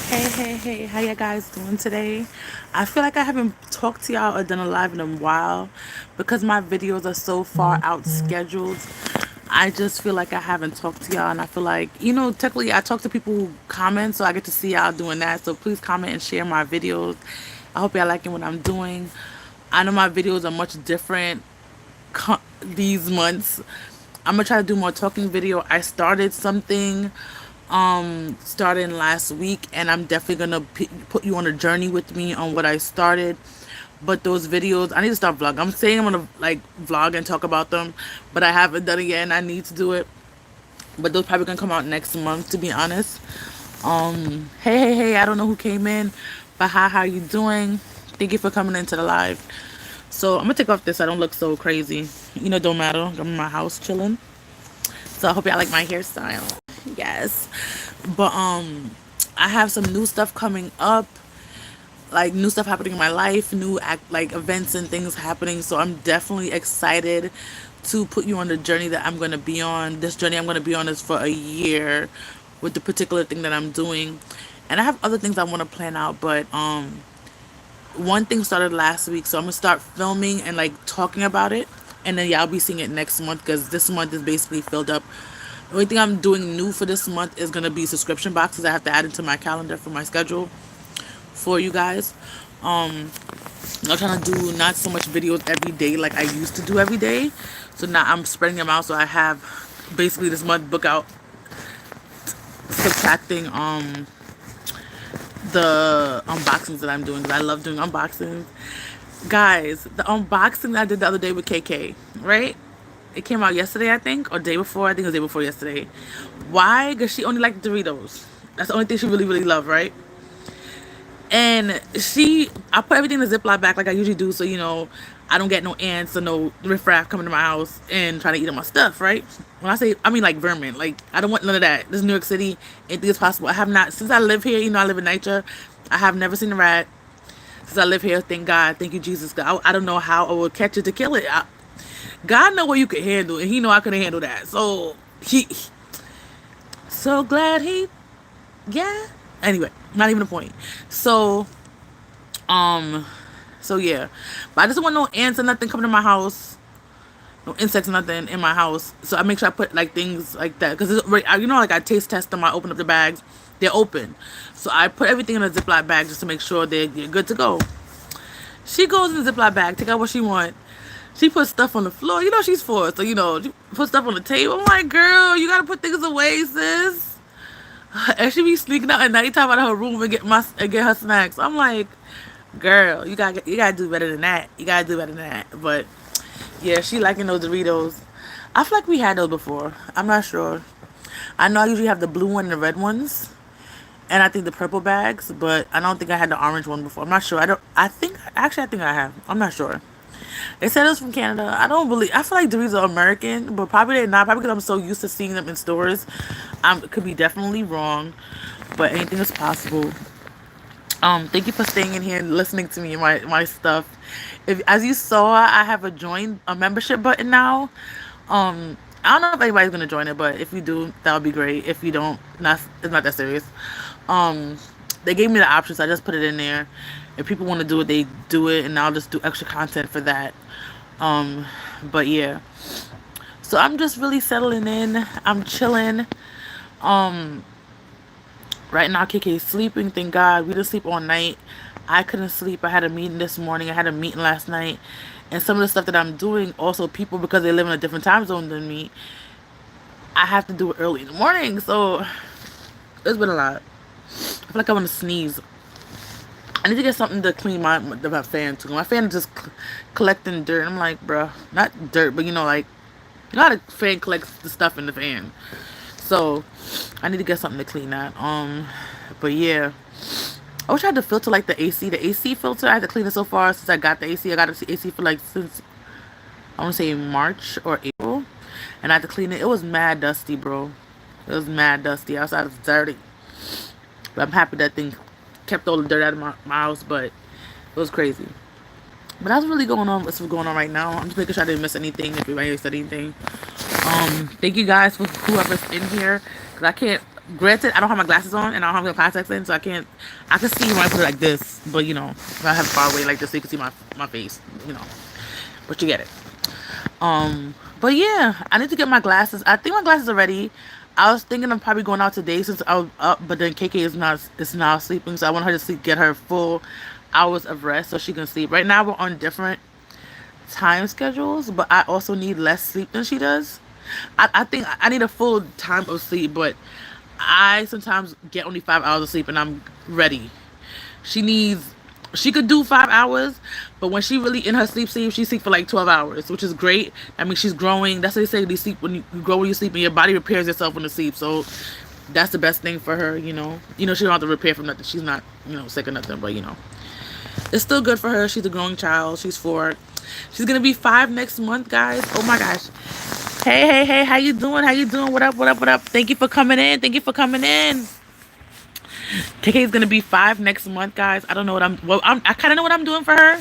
Hey, how you guys doing today? I feel like I haven't talked to y'all or done a live in a while because my videos are so far out scheduled. I just feel like I haven't talked to y'all, and I feel like, technically I talk to people who comment, so I get to see y'all doing that. So please comment and share my videos. I hope y'all liking what I'm doing. I know my videos are much different these months. I'm gonna try to do more talking video. I started something starting last week, and I'm definitely gonna put you on a journey with me on what I started. But those videos, I need to start vlog. I'm saying I'm gonna like vlog and talk about them, but I haven't done it yet, and I need to do it. But those probably gonna come out next month, to be honest. Hey, I don't know who came in, but hi, how you doing? Thank you for coming into the live. So I'm gonna take off this so I don't look so crazy. Don't matter. I'm in my house chilling. So I hope y'all like my hairstyle. Yes. But I have some new stuff coming up, like new stuff happening in my life, new like events and things happening. So I'm definitely excited to put you on the journey that I'm going to be on. This journey I'm going to be on is for a year with the particular thing that I'm doing. And I have other things I want to plan out, but one thing started last week, so I'm going to start filming and like talking about it. And then y'all be seeing it next month because this month is basically filled up. The only thing I'm doing new for this month is going to be subscription boxes. I have to add into my calendar for my schedule for you guys. I'm trying to do not so much videos every day like I used to do every day. So now I'm spreading them out. So I have basically this month book out, subtracting the unboxings that I'm doing, because I love doing unboxings. Guys, the unboxing that I did the other day with KK, right? It came out yesterday, I think, or day before. I think it was day before yesterday. Why? Because she only liked Doritos. That's the only thing she really, really loved, right? And I put everything in a Ziploc bag like I usually do, so I don't get no ants or no riffraff coming to my house and trying to eat all my stuff, right? When I say, I mean like vermin. Like, I don't want none of that. This is New York City. Anything is possible. I have not, since I live here, I live in Niger. I have never seen a rat since I live here. Thank God. Thank you, Jesus. I don't know how I would catch it to kill it. God know what you could handle, and He know I couldn't handle that. So, so glad yeah. Anyway, not even the point. So, yeah. But I just don't want no ants or nothing coming to my house. No insects or nothing in my house. So I make sure I put like things like that. Because like I taste test them. I open up the bags. They're open. So I put everything in a Ziploc bag just to make sure they're good to go. She goes in the Ziploc bag, take out what she want. She puts stuff on the floor. She's forced. So, she put stuff on the table. I'm like, girl, you got to put things away, sis. And she be sneaking out at nighttime out of her room and get her snacks. I'm like, girl, you gotta do better than that. You gotta do better than that. But yeah, she liking those Doritos. I feel like we had those before. I'm not sure. I know I usually have the blue one and the red ones, and I think the purple bags, but I don't think I had the orange one before. I'm not sure. I think I have. I'm not sure. They said it was from Canada. I feel like Doritos are American, but probably they're not. Probably because I'm so used to seeing them in stores. It could be definitely wrong, but anything is possible. Thank you for staying in here and listening to me and my stuff. If, as you saw, I have a membership button now. I don't know if anybody's gonna join it, but if you do, that would be great. If you don't, it's not that serious. They gave me the option, so I just put it in there. If people want to do it, they do it, and I'll just do extra content for that. But yeah, so I'm just really settling in. I'm chilling. Right now, KK is sleeping. Thank God. We didn't sleep all night. I couldn't sleep. I had a meeting this morning. I had a meeting last night. And some of the stuff that I'm doing, also people, because they live in a different time zone than me, I have to do it early in the morning. So it's been a lot. I feel like I want to sneeze. I need to get something to clean my fan too. My fan is just collecting dirt. I'm like, bruh, not dirt, but like, how the fan collects the stuff in the fan. So I need to get something to clean that. But yeah, I wish I had the filter like the AC. The AC filter, I had to clean it so far since I got the AC. I got the AC for like since I want to say March or April, and I had to clean it. It was mad dusty, bro. It was mad dusty. Outside was dirty. But I'm happy that thing kept all the dirt out of my house, but it was crazy. But that's really going on. What's going on right now? I'm just making sure I didn't miss anything. If anybody said anything, thank you guys for whoever's in here, because I can't Granted, I don't have my glasses on and I don't have my contacts in, so I can see when I put it like this. But you know, if I have it far away like this, so you can see my face. You know, but you get it. But yeah, I need to get my glasses. I think my glasses are ready. I was thinking of probably going out today since I was up, but then KK is now sleeping, so I want her to sleep, get her full hours of rest so she can sleep. Right now we're on different time schedules, but I also need less sleep than she does. I think I need a full time of sleep, but I sometimes get only 5 hours of sleep and I'm ready. She needs, she could do 5 hours, but when she really in her sleep, she sleep for like 12 hours, which is great. I mean, she's growing. That's what they say. You sleep when you grow when you sleep, and your body repairs itself when you sleep. So that's the best thing for her, you know. You know, she don't have to repair from nothing. She's not, you know, sick or nothing, but you know, it's still good for her. She's a growing child. She's 4. She's gonna be 5 next month, guys. Oh my gosh. Hey, how you doing? How you doing? What up? Thank you for coming in. Thank you for coming in. KK is gonna be 5 next month, guys. I don't know what I kind of know what I'm doing for her.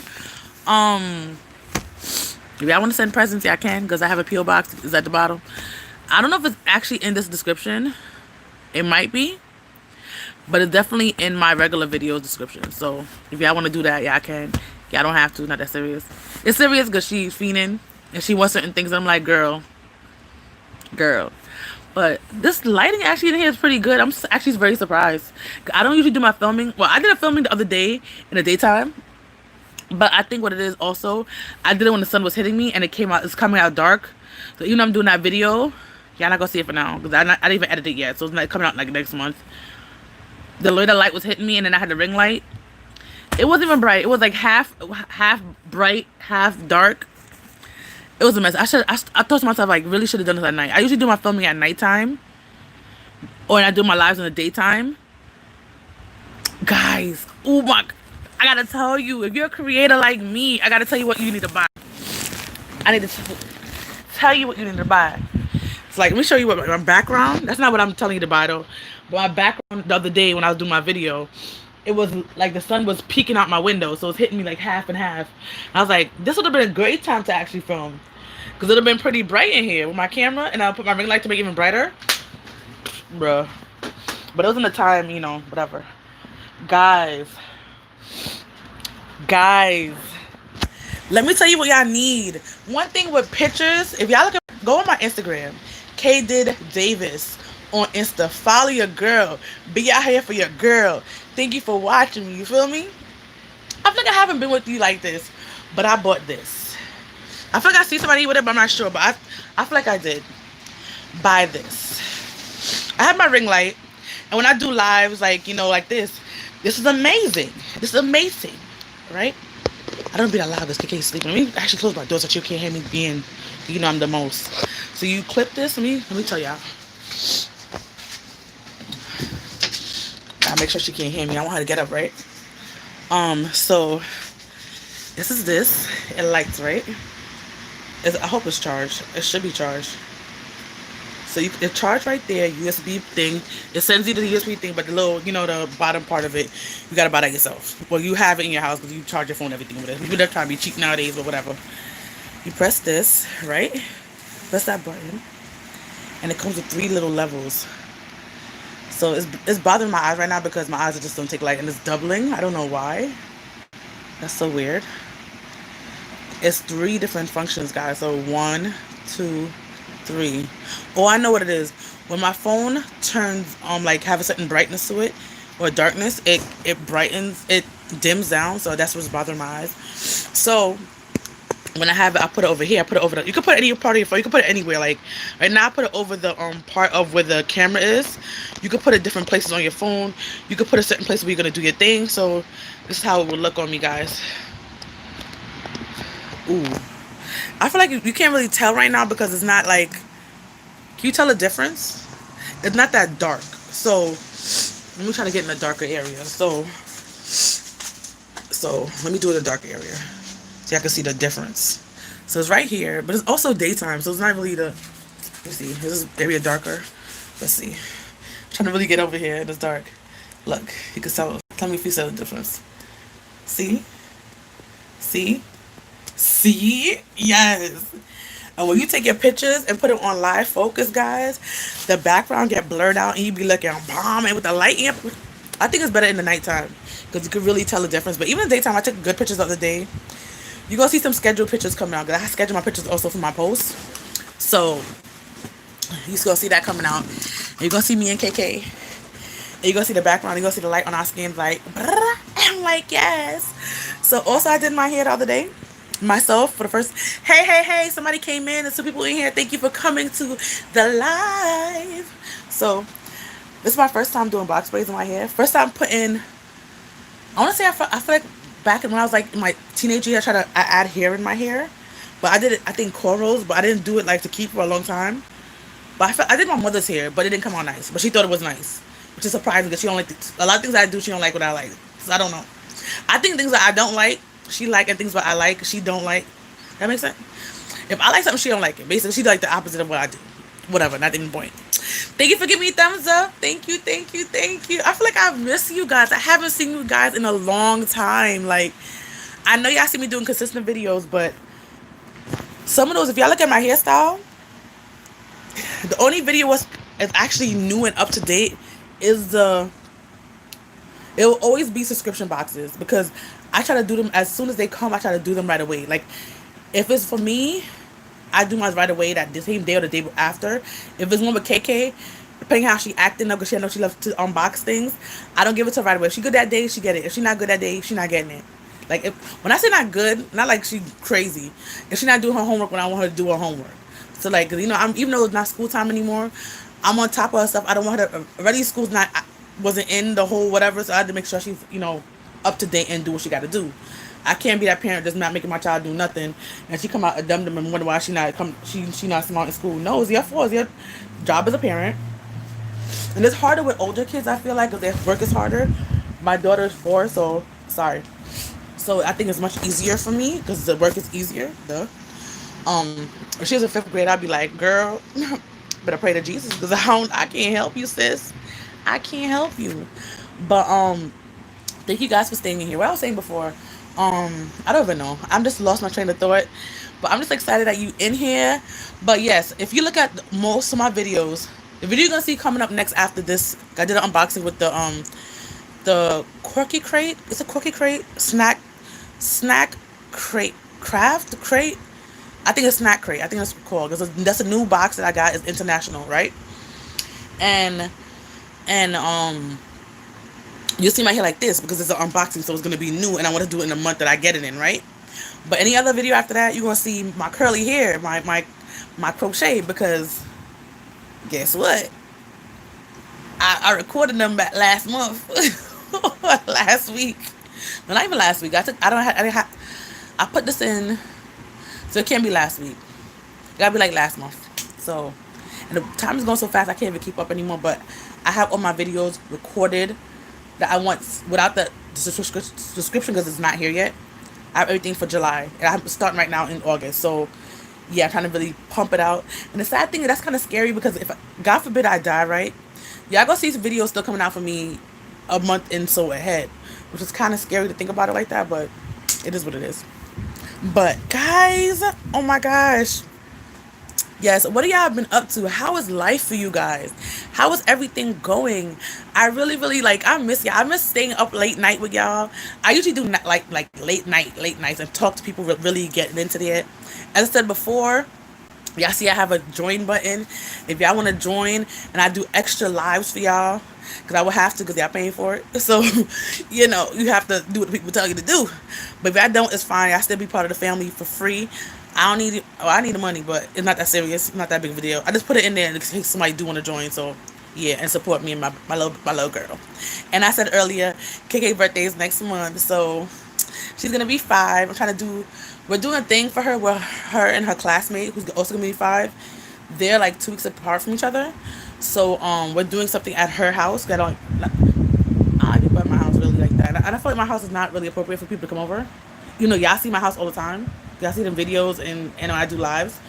If y'all want to send presents, yeah, I can, because I have a PO box. Is at the bottom. I don't know if it's actually in this description. It might be, but it's definitely in my regular video description. So if y'all want to do that, yeah, I can. Y'all don't have to. Not that serious. It's serious because she's fiending and she wants certain things. I'm like, girl. But this lighting actually in here is pretty good. I'm actually very surprised. I don't usually do my filming. Well, I did a filming the other day in the daytime. But I think what it is also, I did it when the sun was hitting me and it's coming out dark. So even though I'm doing that video, y'all not gonna see it for now because I didn't even edit it yet. So it's not coming out like next month. The way the light was hitting me and then I had the ring light. It wasn't even bright. It was like half bright, half dark. It was a mess. I thought to myself, like, really should have done this at night. I usually do my filming at nighttime. Or I do my lives in the daytime. Guys, oh my, I gotta tell you, if you're a creator like me, I gotta tell you what you need to buy. I need to tell you what you need to buy. It's like, let me show you what my background. That's not what I'm telling you to buy, though. But my background the other day when I was doing my video, it was like the sun was peeking out my window, so it's hitting me like half and half. I was like, this would have been a great time to actually film, because it would have been pretty bright in here with my camera, and I'll put my ring light to make it even brighter. Bruh. But it wasn't the time, you know, whatever. Guys, let me tell you what y'all need. One thing with pictures, if y'all go on my Instagram, Kdiddavis on Insta. Follow your girl. Be out here for your girl. Thank you for watching me. You feel me? I feel like I haven't been with you like this, but I bought this. I feel like I see somebody with it, but I'm not sure. But I feel like I did buy this. I have my ring light, and when I do lives, like, you know, like this is amazing. This is amazing, right? I don't be that loud because KK is sleeping. Let me actually close my door so you can't hear me being, you know, I'm the most. So you clip this. Let me tell y'all. I'll make sure she can't hear me. I want her to get up, right? So this is this. It lights, right? I hope it's charged. It should be charged. So it charged right there, USB thing. It sends you to the USB thing, but the little, you know, the bottom part of it, you gotta buy that yourself. Well, you have it in your house because you charge your phone and everything with it. People are trying to be cheap nowadays, but whatever. You press this, right? Press that button, and it comes with 3 little levels. So it's bothering my eyes right now because my eyes just don't take light, and it's doubling. I don't know why. That's so weird. It's 3 different functions, guys. So 1, 2, 3. Oh, I know what it is. When my phone turns like have a certain brightness to it or darkness, it brightens, it dims down. So that's what's bothering my eyes. So when I have it, I put it over here. I put it over the, you can put it any part of your phone. You can put it anywhere. Like right now, I put it over the part of where the camera is. You can put it different places on your phone. You can put a certain place where you're gonna do your thing. So this is how it will look on me, guys. Ooh, I feel like you can't really tell right now because it's not like. Can you tell the difference? It's not that dark. So let me try to get in a darker area. So let me do it in a dark area so y'all can see the difference. So it's right here, but it's also daytime, so it's not really the. Let's see. This is area darker. Let's see. I'm trying to really get over here and it's dark. Look, you can tell. Tell me if you see the difference. See? See? See? Yes. And when you take your pictures and put it on live focus, guys, the background get blurred out and you be looking bomb. And with the light amp, I think it's better in the nighttime because you can really tell the difference. But even in the daytime, I took good pictures the other day. You're going to see some scheduled pictures coming out because I schedule my pictures also for my posts. So you're going to see that coming out. And you're going to see me and KK. And you're going to see the background. You're going to see the light on our skin like, I'm like, yes. So also I did my hair the other day. Myself for the first, hey, somebody came in and some people in here. Thank you for coming to the live. So this is my first time doing box braids in my hair. First time putting, I want to say I feel like back when I was like in my teenage year, I tried to add hair in my hair. But I did it, I think cornrows, but I didn't do it like to keep for a long time. But I did my mother's hair, but it didn't come out nice. But she thought it was nice, which is surprising because she don't like a lot of things I do. She don't like what I like, so I don't know. I think things that I don't like, she like, and things that I like, she don't like. That makes sense. If I like something, she don't like it. Basically, she like the opposite of what I do. Whatever, not even the point. Thank you for giving me a thumbs up. Thank you. I feel like I miss you guys. I haven't seen you guys in a long time. Like, I know y'all see me doing consistent videos, but some of those, if y'all look at my hairstyle, the only video is actually new and up to date is it will always be subscription boxes because I try to do them as soon as they come. I try to do them right away. Like, if it's for me, I do mine right away, that the same day or the day after. If it's one with KK, depending how she acting up, because I know she loves to unbox things, I don't give it to her right away. If she good that day, she get it. If she not good that day, she not getting it. Like, when I say not good, not like she crazy. If she not doing her homework when I want her to do her homework. So, like, you know, even though it's not school time anymore, I'm on top of her stuff. I don't want her to, already school's wasn't in the whole whatever, so I had to make sure she's, you know, up to date and do what she got to do. I can't be that parent that's not making my child do nothing, and she come out a dum-dum and wonder why she not smart in school. No, it's your fault. It's your job as a parent. And it's harder with older kids, I feel like, because their work is harder. My daughter's 4, so, sorry. So I think it's much easier for me, because the work is easier, duh. If she was in 5th grade, I'd be like, girl, better pray to Jesus, because I can't help you, sis. I can't help you. But, thank you guys for staying in here. What I was saying before, I don't even know. I'm just lost my train of thought. But I'm just excited that you in here. But yes, if you look at most of my videos, the video you're gonna see coming up next after this, I did an unboxing with the Quirky Crate. It's a Quirky Crate snack crate craft crate. I think it's snack crate. I think that's what it's called, because that's a new box that I got. It's international, right? And you'll see my hair like this because it's an unboxing, so it's going to be new, and I want to do it in the month that I get it in, right? But any other video after that, you're going to see my curly hair, my crochet, because guess what? I recorded them back last month, last week. No, not even last week. I put this in, so it can't be last week. It gotta be like last month. So, and the time is going so fast, I can't even keep up anymore. But I have all my videos recorded that I want without the subscription because it's not here yet. I have everything for July, and I'm starting right now in August. So yeah, I'm trying to really pump it out. And the sad thing is that's kind of scary, because if God forbid I die, right? Y'all gonna see some videos still coming out for me a month and so ahead, which is kind of scary to think about it like that, but it is what it is. But guys, oh my gosh, yes, what have y'all been up to? How is life for you guys? How is everything going? I really I miss y'all. I miss staying up late night with y'all. I usually do like late nights and talk to people, really getting into it. As I said before, y'all see I have a join button. If y'all want to join, and I do extra lives for y'all, because I will have to, because y'all paying for it. So, you know, you have to do what people tell you to do. But if I don't, it's fine. I still be part of the family for free. I don't need it. Oh, I need the money, but it's not that serious. Not that big of a deal. I just put it in there in case somebody do want to join. So, yeah, and support me and my little girl. And I said earlier, KK's birthday is next month, so she's gonna be 5. We're doing a thing for her where her and her classmate, who's also gonna be 5, they're like 2 weeks apart from each other. So we're doing something at her house. I don't get by my house really like that. And I feel like my house is not really appropriate for people to come over. You know, y'all see my house all the time. Y'all see them videos and I do lives.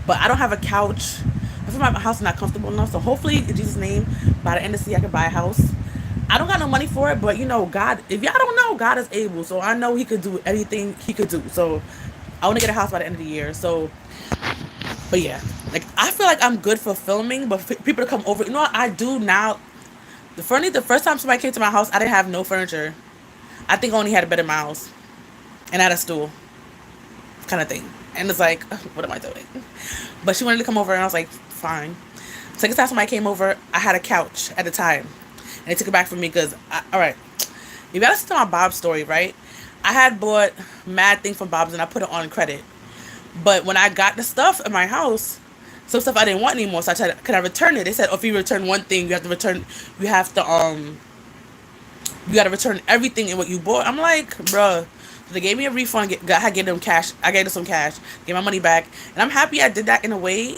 But I don't have a couch. I feel like my house is not comfortable enough. So hopefully, in Jesus' name, by the end of the year, I can buy a house. I don't got no money for it, but you know, God, if y'all don't know, God is able. So I know He could do anything He could do. So I want to get a house by the end of the year. So But yeah, like I feel like I'm good for filming, but people to come over. You know what I do now? The first time somebody came to my house, I didn't have no furniture. I think I only had a bed in my house and I had a stool, kind of thing. And it's like, what am I doing? But she wanted to come over, and I was like, fine. Second time somebody came over, I had a couch at the time, and they took it back from me because, all right, you gotta listen to my Bob story, right? I had bought mad thing from Bob's and I put it on credit. But when I got the stuff in my house, some stuff I didn't want anymore, so I tried, can I return it? They said, oh, if you return one thing, you have to, you gotta return everything in what you bought. I'm like, bruh. So they gave me a refund. I gave them cash. I gave them some cash. Gave my money back, and I'm happy I did that in a way.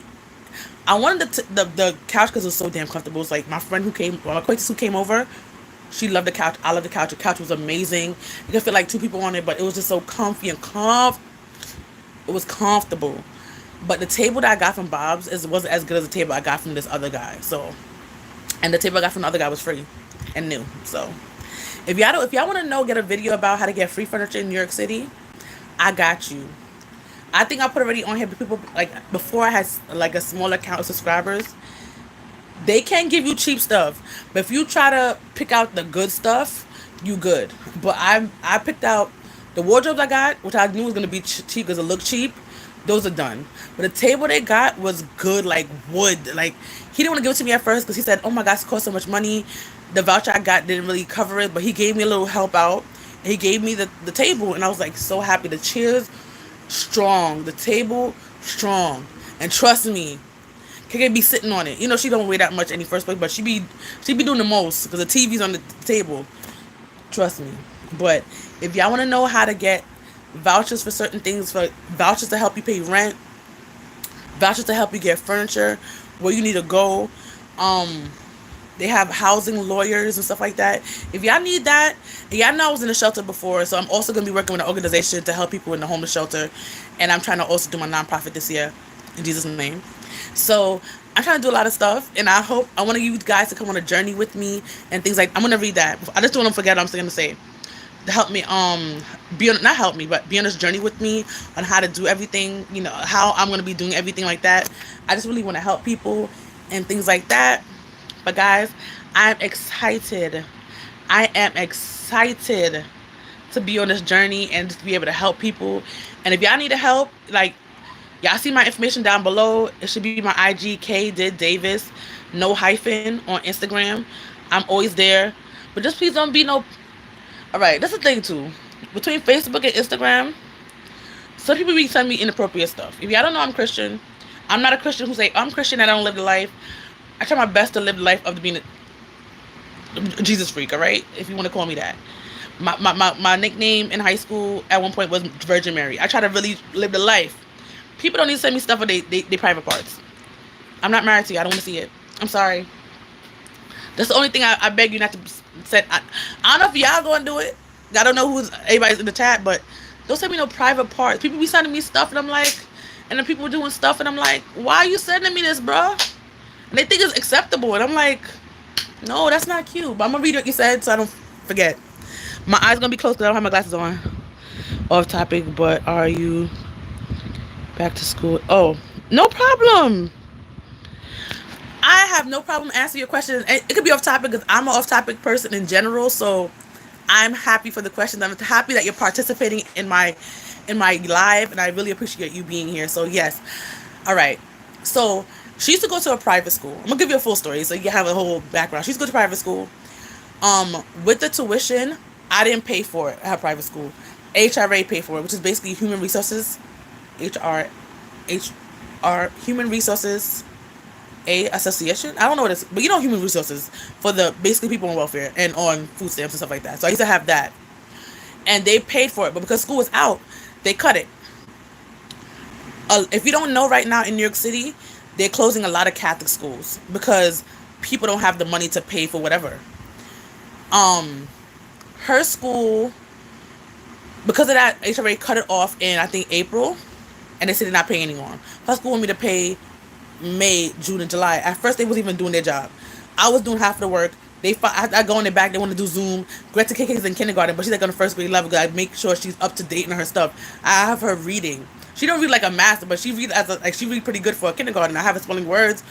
I wanted the couch because it was so damn comfortable. It's like my friend who came, well, my acquaintance who came over, she loved the couch. I loved the couch. The couch was amazing. You could fit like two people on it, but it was just so comfy and it was comfortable. But the table that I got from Bob's wasn't as good as the table I got from this other guy. So, and the table I got from the other guy was free and new. So, if y'all want to know, get a video about how to get free furniture in New York City, I got you. I think I put already on here, but people, like, before I had like a smaller count of subscribers, they can give you cheap stuff, but if you try to pick out the good stuff, you good. But I picked out the wardrobes I got, which I knew was gonna be cheap because it looked cheap. Those are done. But the table they got was good, like wood. Like, he didn't want to give it to me at first because he said, "Oh my gosh, it cost so much money." The voucher I got didn't really cover it, but he gave me a little help out. And he gave me the table, and I was like so happy. The chairs strong, the table strong, and trust me, KK be sitting on it. You know she don't weigh that much in the first place, but she be doing the most because the TV's on the table. Trust me. But if y'all want to know how to get vouchers for certain things, for vouchers to help you pay rent, vouchers to help you get furniture, where you need to go, they have housing lawyers and stuff like that. If y'all need that, and y'all know I was in a shelter before, so I'm also going to be working with an organization to help people in the homeless shelter, and I'm trying to also do my nonprofit this year, in Jesus' name. So I'm trying to do a lot of stuff, and I want you guys to come on a journey with me and things like, I'm going to read that. I just don't want to forget what I'm still going to say. To help me, be on this journey with me on how to do everything, you know, how I'm going to be doing everything like that. I just really want to help people and things like that. But guys, I'm excited. I am excited to be on this journey and just to be able to help people. And if y'all need help, like, y'all see my information down below. It should be my IG, Kdiddavis, no hyphen, on Instagram. I'm always there. But just please don't be no... Alright, that's the thing too. Between Facebook and Instagram, some people be sending me inappropriate stuff. If y'all don't know I'm Christian, I'm not a Christian who say, I'm Christian and I don't live the life. I try my best to live the life of being a Jesus freak, alright? If you want to call me that. My nickname in high school at one point was Virgin Mary. I try to really live the life. People don't need to send me stuff for they private parts. I'm not married to you. I don't want to see it. I'm sorry. That's the only thing I beg you not to send. I don't know if y'all going to do it. I don't know who's everybody's in the chat, but don't send me no private parts. People be sending me stuff, and I'm like, and then people doing stuff, and I'm like, why are you sending me this, bro? And they think it's acceptable, and I'm like, no, that's not cute. But I'm gonna read what you said so I don't forget. My eyes gonna be closed because I don't have my glasses on. Off topic, but are you back to school? Oh, no problem. I have no problem answering your questions. It could be off topic because I'm an off topic person in general. So I'm happy for the questions. I'm happy that you're participating in my live, and I really appreciate you being here. So yes. All right. So she used to go to a private school. I'm gonna give you a full story so you have a whole background. She used to go to private school. With the tuition, I didn't pay for it at her private school. HRA paid for it, which is basically Human Resources. HR Human Resources Association. I don't know what it's, but you know, Human Resources for the basically people on welfare and on food stamps and stuff like that. So I used to have that, and they paid for it, but because school was out, they cut it. If you don't know, right now in New York City, they're closing a lot of Catholic schools because people don't have the money to pay for whatever. Her school, because of that, HRA cut it off in, I think, April, and they said they're not paying anymore. Her school wanted me to pay May, June, and July. At first, they wasn't even doing their job. I was doing half of the work. I go in the back. They want to do Zoom. Greta KK's in kindergarten, but she's like on the first grade level. I make sure she's up to date in her stuff. I have her reading. She don't read like a master, but she read she read pretty good for a kindergarten. I have her spelling words.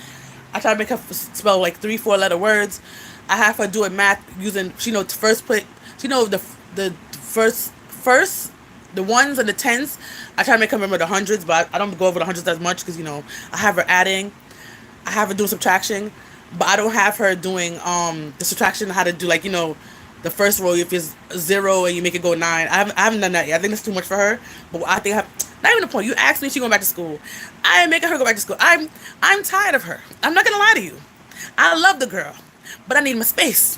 I try to make her spell like 3-4 letter words. I have her doing math using, she know first play. She know the first the ones and the tens. I try to make her remember the hundreds, but I don't go over the hundreds as much because I have her adding. I have her doing subtraction, but I don't have her doing the subtraction, how to do like the first row if it's 0 and you make it go 9. I haven't done that yet. I think that's too much for her. But I think not even the point. You asked me if she going back to school. I ain't making her go back to school. I'm tired of her. I'm not gonna lie to you. I love the girl, but I need my space.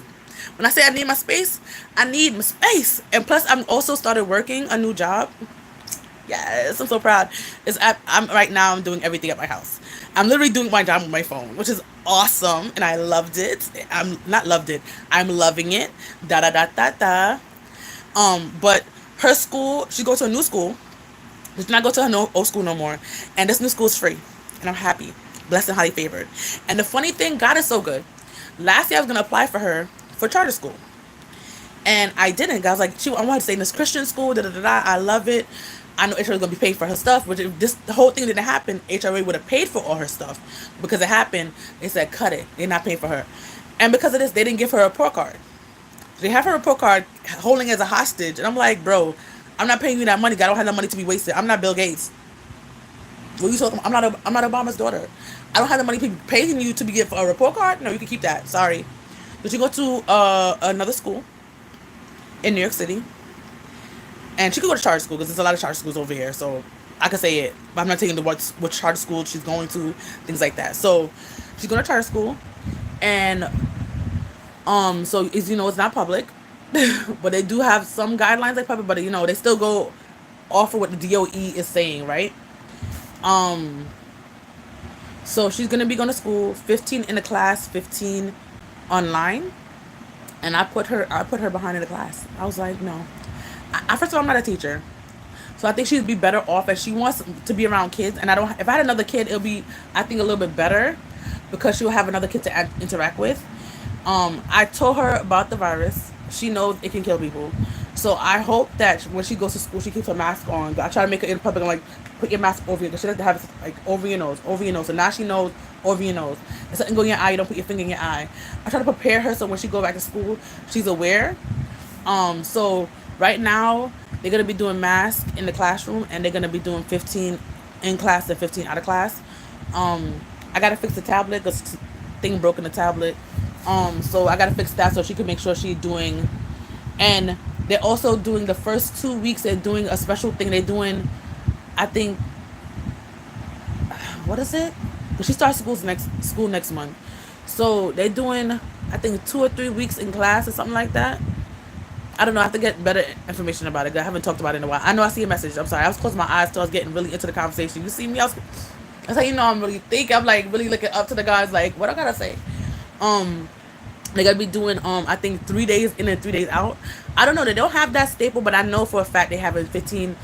When I say I need my space, I need my space. And plus, I'm also started working a new job. Yes, I'm so proud. I'm right now. I'm doing everything at my house. I'm literally doing my job with my phone, which is awesome, and I loved it. I'm not loved it. I'm loving it. Da da da da da. But her school, she goes to a new school. She does not go to her old school no more, and this new school is free, and I'm happy, blessed and highly favored. And the funny thing, God is so good. Last year I was gonna apply for her for charter school, and I didn't. I was like, I wanted to stay in this Christian school. Da da da da. I love it. I know HRA was gonna be paid for her stuff, but if the whole thing didn't happen, HRA would have paid for all her stuff. Because it happened, they said cut it. They're not paying for her, and because of this, they didn't give her a report card. They have her report card holding as a hostage, and I'm like, bro, I'm not paying you that money. I don't have that money to be wasted. I'm not Bill Gates. What you talking? I'm not Obama's daughter. I don't have the money paying you to be give a report card. No, you can keep that. Sorry. But you go to another school in New York City. And she could go to charter school because there's a lot of charter schools over here. So I could say it. But I'm not taking what charter school she's going to, things like that. So she's going to charter school. And so it's it's not public. But they do have some guidelines like public, but they still go off of what the DOE is saying, right? So she's gonna be going to school, 15 in the class, 15 online. And I put her behind in the class. I was like, no. First of all, I'm not a teacher, so I think she'd be better off if she wants to be around kids. And if I had another kid, it'll be, I think, a little bit better because she'll have another kid to interact with. I told her about the virus. She knows it can kill people, so I hope that when she goes to school, she keeps her mask on. I try to make her in public. I'm like, put your mask over your, because she like to have it like over your nose. So now she knows over your nose. If something go in your eye, you don't put your finger in your eye. I try to prepare her so when she go back to school, she's aware. So right now, they're going to be doing masks in the classroom, and they're going to be doing 15 in class and 15 out of class. I got to fix the tablet because thing broke in the tablet. So I got to fix that so she can make sure she's doing. And they're also doing the first 2 weeks, they're doing a special thing. They're doing, I think, what is it? Because she starts school next month. So they're doing, I think, 2 or 3 weeks in class or something like that. I don't know. I have to get better information about it. I haven't talked about it in a while. I know I see a message. I'm sorry. I was closing my eyes till I was getting really into the conversation. You see me? That's how I'm really thinking. I'm like really looking up to the guys. Like, what I gotta say? They're gonna be doing I think 3 days in and 3 days out. I don't know. They don't have that staple, but I know for a fact they have 15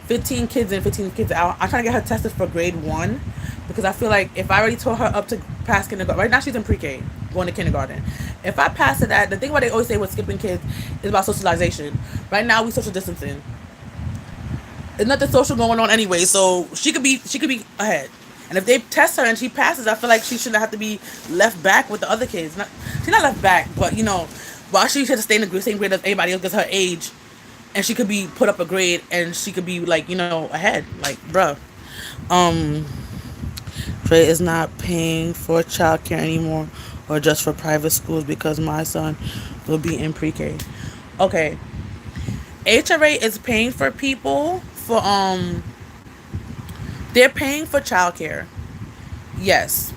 kids in, 15 kids out. I'm trying to get her tested for grade 1 because I feel like if I already tore her up to pass kindergarten, right now she's in pre-K going to kindergarten. If I pass her that, the thing what they always say with skipping kids is about socialization. Right now we social distancing. There's nothing social going on anyway, so she could be ahead. And if they test her and she passes, I feel like she shouldn't have to be left back with the other kids. She's not left back, but while she should stay in the same grade as anybody else because her age, and she could be put up a grade and she could be like ahead. Like, bruh. Trey is not paying for childcare anymore or just for private schools because my son will be in pre-K. Okay. HRA is paying for people for they're paying for childcare. Yes.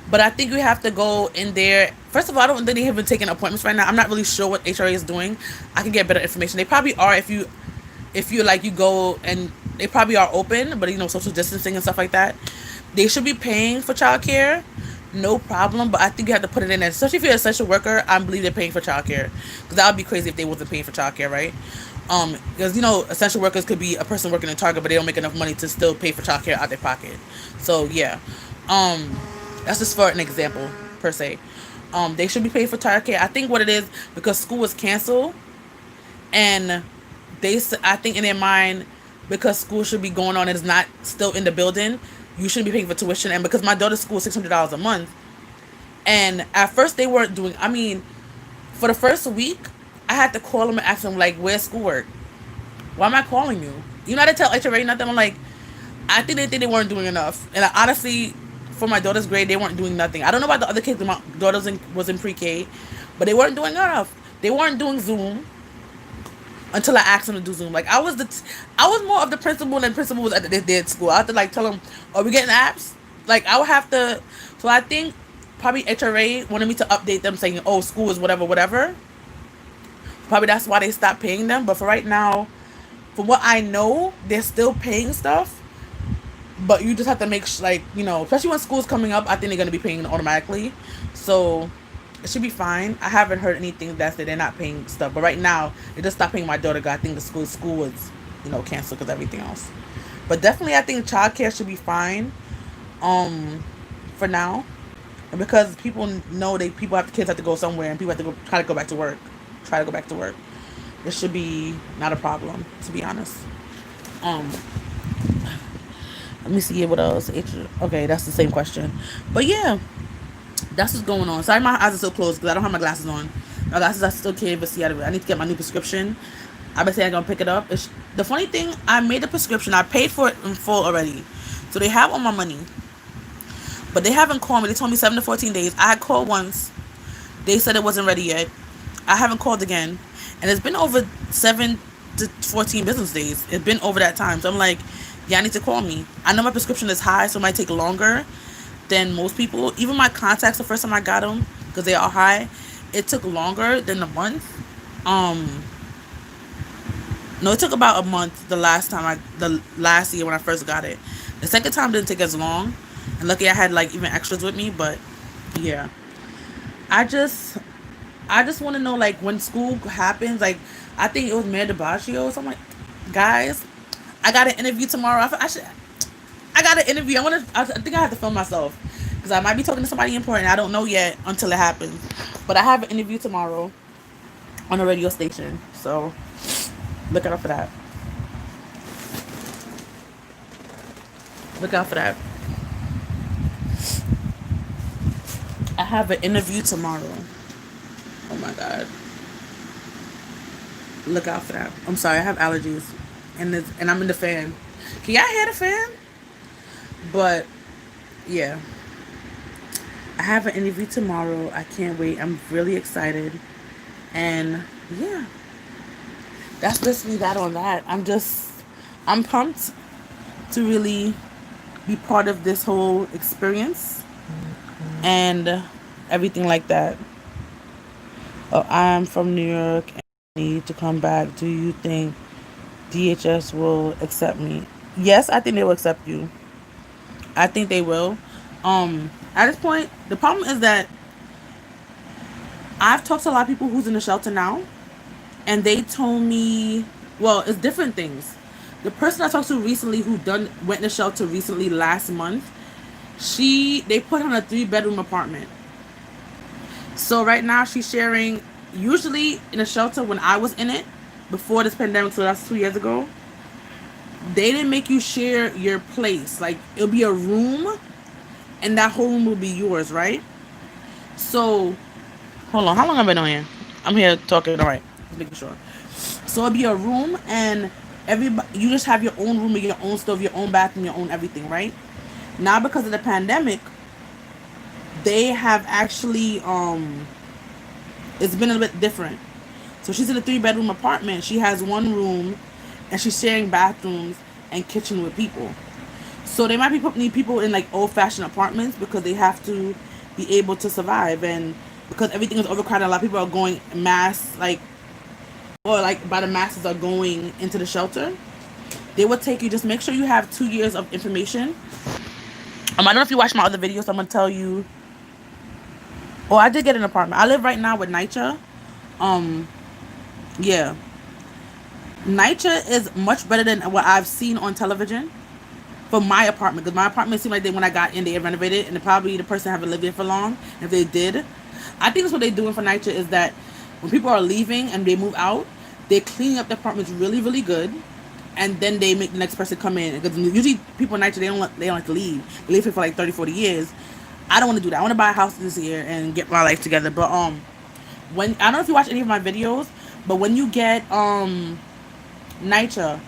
But I think we have to go in there. First of all, I don't think they're even taking appointments right now. I'm not really sure what HRA is doing. I can get better information. They probably are if you like you go, and they probably are open, but social distancing and stuff like that. They should be paying for childcare, no problem. But I think you have to put it in there, especially if you're an essential worker. I believe they're paying for childcare, because that would be crazy if they wasn't paying for childcare, right? Because essential workers could be a person working in Target, but they don't make enough money to still pay for childcare out their pocket. So yeah, that's just for an example per se. They should be paid for childcare. I think what it is, because school was canceled, and I think in their mind, because school should be going on and is not still in the building, you shouldn't be paying for tuition. And because my daughter's school is $600 a month, and at first they weren't doing. I mean, for the first week, I had to call them and ask them like, "Where's schoolwork? Why am I calling you? You know how to tell HRA nothing?" I'm like, I think they weren't doing enough. And honestly, for my daughter's grade, they weren't doing nothing. I don't know about the other kids. My daughter was in pre-K, but they weren't doing enough. They weren't doing Zoom until I asked them to do Zoom. Like I was more of the principal than principal was at their school. I had to like tell them, "Are we getting apps?" Like I would have to. So I think probably HRA wanted me to update them saying, "Oh, school is whatever, whatever." Probably that's why they stopped paying them. But for right now, from what I know, they're still paying stuff. But you just have to make like, especially when school's coming up, I think they're gonna be paying automatically. So it should be fine. I haven't heard anything that they're not paying stuff. But right now, they just stopped paying my daughter. I think the school was, canceled because everything else. But definitely, I think childcare should be fine. For now, and because people know kids have to go somewhere, and people have to try to go back to work. It should be not a problem, to be honest. Let me see what else. Okay, that's the same question. But yeah, that's what's going on. Sorry, my eyes are still closed because I don't have my glasses on. My glasses, I still can't even see out of it. I need to get my new prescription. I've been saying I'm going to pick it up. The funny thing, I made the prescription. I paid for it in full already. So they have all my money. But they haven't called me. They told me 7 to 14 days. I had called once. They said it wasn't ready yet. I haven't called again. And it's been over 7 to 14 business days. It's been over that time. So I'm like, y'all need to call me. I know my prescription is high, so it might take longer than most people. Even my contacts, the first time I got them, because they are high, it took longer than a month. No, it took about a month the last year when I first got it. The second time didn't take as long. And lucky I had like even extras with me, but yeah. I just want to know, like, when school happens, like, I think it was Mayor de Blasio. So I'm like, guys, I got an interview tomorrow. I got an interview. I think I have to film myself because I might be talking to somebody important. I don't know yet until it happens. But I have an interview tomorrow on a radio station. So look out for that. Look out for that. I have an interview tomorrow. Oh my God. Look out for that. I'm sorry, I have allergies. And I'm in the fan. Can y'all hear the fan? But yeah. I have an interview tomorrow. I can't wait. I'm really excited. And yeah. That's basically that on that. I'm pumped to really be part of this whole experience and everything like that. I'm from New York and I need to come back. Do you think DHS will accept me? Yes, I think they will accept you. I think they will. At this point, the problem is that I've talked to a lot of people who's in the shelter now, and they told me, well, it's different things. The person I talked to recently who went in the shelter recently last month, they put her in a 3-bedroom apartment. So right now she's sharing, usually in a shelter when I was in it, before this pandemic, so that's 2 years ago, they didn't make you share your place. Like, it'll be a room, and that whole room will be yours, right? So, hold on, how long have I been on here? I'm here talking, all right, just making sure. So it'll be a room, and you just have your own room, your own stove, your own bathroom, your own everything, right? Now, because of the pandemic, they have actually, it's been a bit different. So she's in a 3-bedroom apartment. She has one room, and she's sharing bathrooms and kitchen with people. So they might need people in like old-fashioned apartments because they have to be able to survive. And because everything is overcrowded, a lot of people are going mass, by the masses are going into the shelter. They will take you, just make sure you have 2 years of information. I don't know if you watch my other videos, I'm going to tell you. Oh, I did get an apartment. I live right now with NYCHA. Yeah. NYCHA is much better than what I've seen on television for my apartment. Because my apartment seemed like when I got in, they renovated. And probably the person haven't lived there for long. If they did. I think that's what they're doing for NYCHA is that when people are leaving and they move out, they're cleaning up the apartments really, really good, and then they make the next person come in. Because usually people in NYCHA, they don't like to leave. They live here for like 30, 40 years. I don't want to do that. I want to buy a house this year and get my life together. But when I don't know if you watch any of my videos, but when you get NYCHA,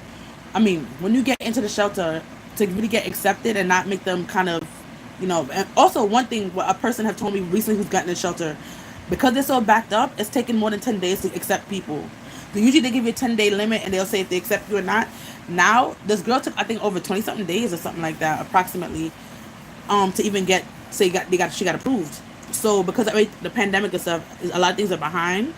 I mean, when you get into the shelter to really get accepted and not make them kind of, and also one thing what a person have told me recently who's gotten in shelter, because they're so backed up, it's taking more than 10 days to accept people. So usually they give you a 10-day limit and they'll say if they accept you or not. Now, this girl took, I think, over 20-something days or something like that, approximately, to even get, say, she got approved. So because of the pandemic and stuff, a lot of things are behind.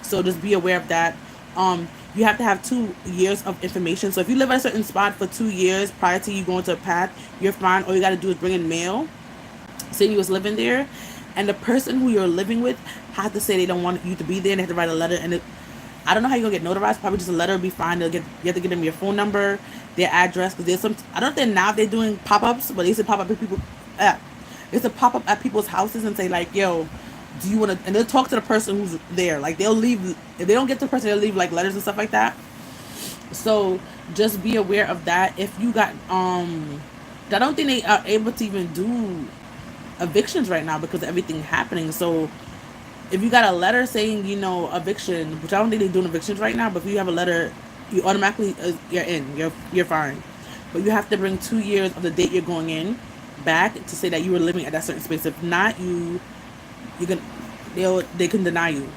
So just be aware of that. You have to have 2 years of information. So if you live at a certain spot for 2 years prior to you going to a path, you're fine. All you got to do is bring in mail, say you was living there, and the person who you're living with has to say they don't want you to be there, and they have to write a letter. And I don't know how you're gonna get notarized. Probably just a letter will be fine. You have to give them your phone number, their address, because there's some. I don't know if they're doing pop-ups, but they used to pop up at people. It's a pop up at people's houses and say like, "Yo, do you want to?" And they'll talk to the person who's there. Like they'll leave if they don't get to the person, they'll leave like letters and stuff like that. So just be aware of that. If you got I don't think they are able to even do evictions right now because of everything happening. So if you got a letter saying eviction, which I don't think they're doing evictions right now, but if you have a letter, you automatically you're in. You're fine. But you have to bring 2 years of the date you're going in back to say that you were living at that certain space. If not, you can they can deny you.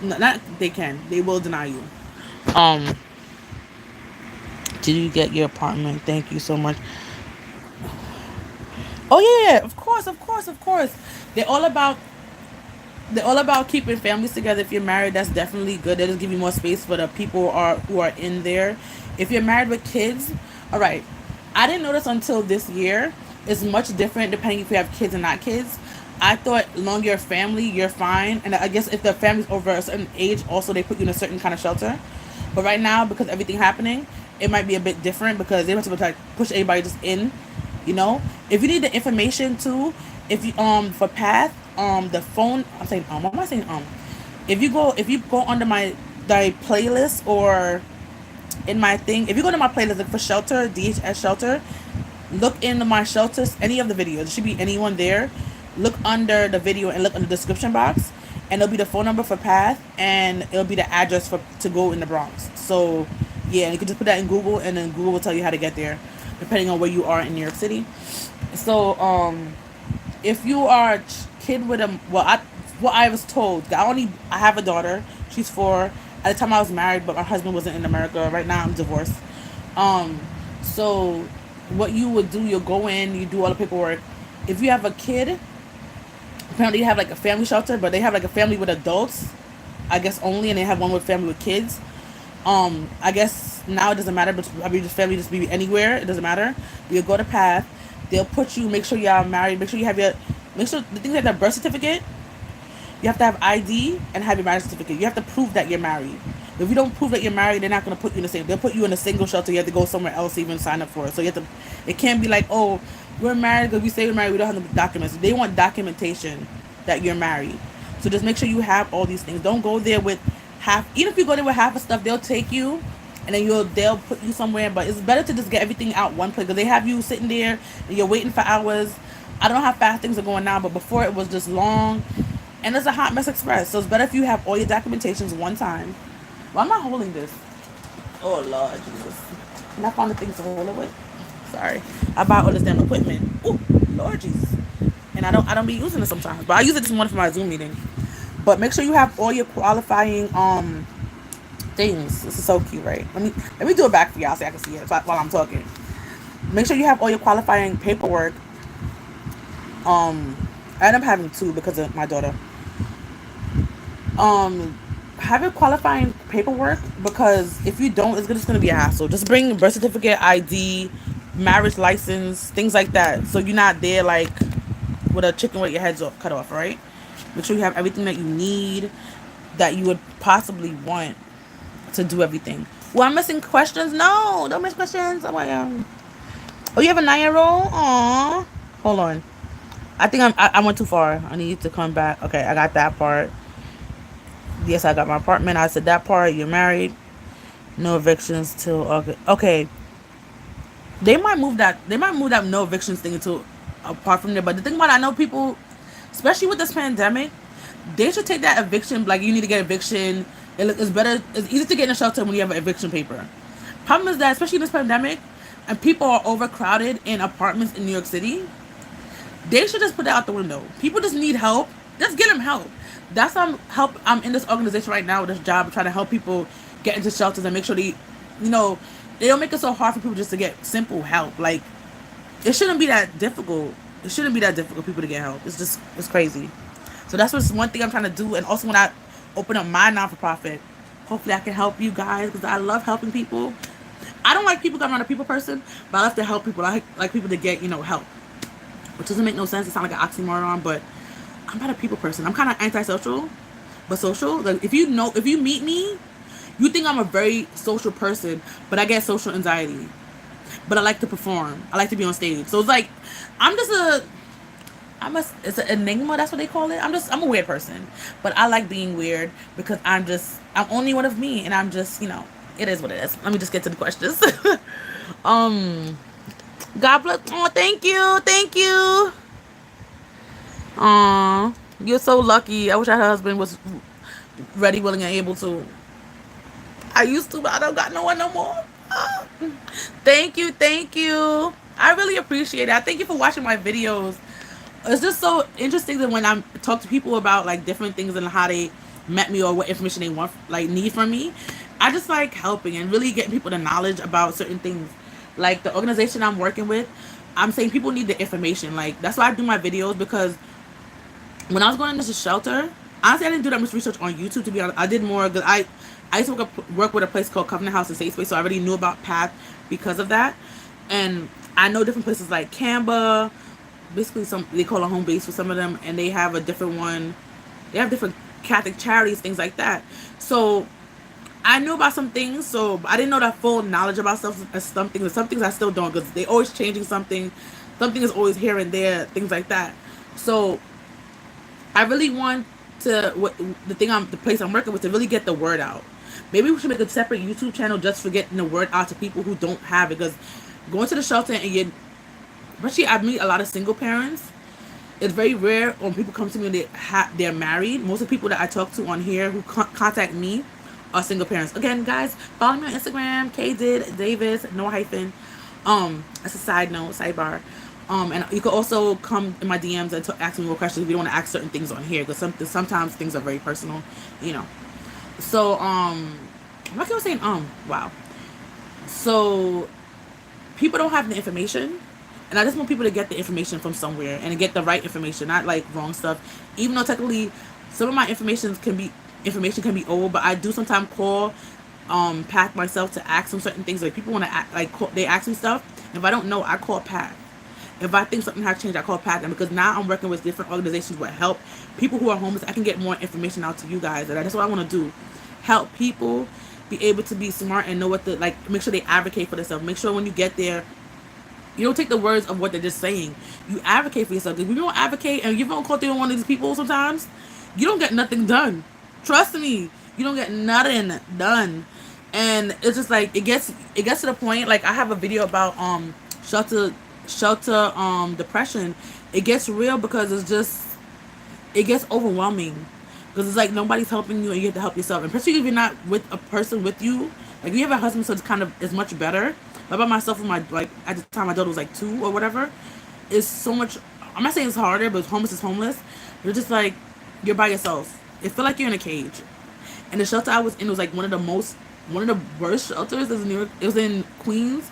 Not they can. They will deny you. Um, did you get your apartment? Thank you so much. Oh yeah, of course, of course, of course. They're all about they're all about keeping families together. If you're married, that's definitely good. They just give you more space for the people who are in there. If you're married with kids, all right. I didn't notice until this year. It's much different depending if you have kids or not kids. I thought long you're a family, you're fine. And I guess if the family's over a certain age, also they put you in a certain kind of shelter. But right now, because everything happening, it might be a bit different because they want to like push everybody just in. If you need the information too, if you for Path, the phone. I'm saying what am I saying If you go under my playlist or in my thing, if you go to my playlist look for shelter, DHS shelter, look into my shelters, any of the videos. There should be anyone there. Look under the video and look in the description box, and it'll be the phone number for Path, and it'll be the address to go in the Bronx. So yeah, and you can just put that in Google, and then Google will tell you how to get there, depending on where you are in New York City. So if you are a kid with what I was told, I have a daughter. She's 4. At the time I was married, but my husband wasn't in America. Right now I'm divorced. So what you would do, you'll go in, you do all the paperwork. If you have a kid, apparently they have like a family shelter, but they have like a family with adults, I guess only, and they have one with family with kids. I guess now it doesn't matter, but I mean, just family just be anywhere. It doesn't matter. You go to Path. They'll put you. Make sure you are married. Make sure you have Make sure the things like the birth certificate. You have to have ID and have your marriage certificate. You have to prove that you're married. If you don't prove that you're married, they're not going to put you in the same. They'll put you in a single shelter. You have to go somewhere else to even sign up for it. So you have to. It can't be like, oh, we're married because we say we're married. We don't have the documents. They want documentation that you're married. So just make sure you have all these things. Don't go there with half. Even if you go there with half of stuff, they'll take you, and then they'll put you somewhere. But it's better to just get everything out one place because they have you sitting there and you're waiting for hours. I don't know how fast things are going now, but before it was just long. And it's a hot mess express. So it's better if you have all your documentations one time. Why am I holding this? Oh, Lord Jesus. And I found the things to hold it with. Sorry. I buy all this damn equipment. Oh, Lord Jesus. And I don't be using it sometimes. But I use it this morning for my Zoom meeting. But make sure you have all your qualifying things. This is so cute, right? Let me do it back for y'all so I can see it while I'm talking. Make sure you have all your qualifying paperwork. I end up having 2 because of my daughter. Have your qualifying paperwork, because if you don't, it's just gonna be a hassle. Just bring birth certificate, ID, marriage license, things like that. So you're not there like with a chicken with your heads cut off, right? Make sure you have everything that you need, that you would possibly want to do everything. Well, I'm missing questions. No, don't miss questions. Oh my god. Oh, you have a 9-year-old? Aww. Hold on. I think I went too far. I need to come back. Okay, I got that part. Yes, I got my apartment. I said that part. You're married. No evictions till August. Okay, they might move that. They might move that no evictions thing into apart from there. But the thing about it, I know people, especially with this pandemic, they should take that eviction. Like you need to get eviction. It's better. It's easy to get in a shelter when you have an eviction paper. Problem is that, especially in this pandemic, and people are overcrowded in apartments in New York City, they should just put that out the window. People just need help. Just get them help. That's why I'm in this organization right now with this job, trying to help people get into shelters and make sure you know, they don't make it so hard for people just to get simple help. Like, it shouldn't be that difficult. It shouldn't be that difficult for people to get help. It's crazy. So that's what's one thing I'm trying to do. And also when I open up my non-for-profit, hopefully I can help you guys because I love helping people. I don't like people that I'm not a people person, but I love to help people. I like people to get, help. Which doesn't make no sense. It sounds like an oxymoron, but I'm not a people person. I'm kind of antisocial, but social. Like if you meet me, you think I'm a very social person, but I get social anxiety. But I like to perform. I like to be on stage. So it's like it's an enigma. That's what they call it. I'm a weird person, but I like being weird because I'm only one of me, and I'm just, it is what it is. Let me just get to the questions. God bless. Oh, thank you. Aw, you're so lucky. I wish our husband was ready, willing, and able to. I used to, but I don't got no one no more. Ah. Thank you. I really appreciate it. I thank you for watching my videos. It's just so interesting that when I talk to people about like different things and how they met me or what information they want, like need from me, I just like helping and really getting people the knowledge about certain things. Like the organization I'm working with, I'm saying people need the information. Like that's why I do my videos, because when I was going into the shelter, honestly, I didn't do that much research on YouTube, to be honest. I did more because I used to work with a place called Covenant House and Safe Space, so I already knew about PATH because of that. And I know different places like Canberra, basically they call a home base for some of them, and they have a different one. They have different Catholic charities, things like that. So I knew about some things, so I didn't know that full knowledge about some things. And some things I still don't, because they always changing something. Something is always here and there, things like that. So I really want the place I'm working with, to really get the word out. Maybe we should make a separate YouTube channel just for getting the word out to people who don't have it. Because going to the shelter and especially I meet a lot of single parents. It's very rare when people come to me and they're married. Most of the people that I talk to on here who contact me are single parents. Again, guys, follow me on Instagram, Kdiddavis, no hyphen. That's a sidebar. And you can also come in my DMs and ask me more questions if you don't want to ask certain things on here, because sometimes things are very personal, So, what can I saying? Wow. So, people don't have the information, and I just want people to get the information from somewhere and to get the right information, not like wrong stuff. Even though technically, some of my information can be old, but I do sometimes call PATH myself to ask them certain things. Like people want to they ask me stuff. If I don't know, I call PATH. If I think something has changed, I call PATH. And because now I'm working with different organizations that help people who are homeless, I can get more information out to you guys. And that's what I want to do. Help people be able to be smart and know what to, make sure they advocate for themselves. Make sure when you get there, you don't take the words of what they're just saying. You advocate for yourself. If you don't advocate and you don't call through one of these people sometimes, you don't get nothing done. Trust me. You don't get nothing done. And it's just like, it gets to the point, like I have a video about shelter depression. It gets real because it gets overwhelming, because it's like nobody's helping you and you have to help yourself. And especially if you're not with a person with you, like you have a husband, so it's much better. But by myself, with at the time my daughter was like 2 or whatever, it's so much. I'm not saying it's harder, but homeless is homeless. You're just like, you're by yourself. It feel like you're in a cage. And the shelter I was in was like one of the worst shelters. It was in New York. It was in Queens,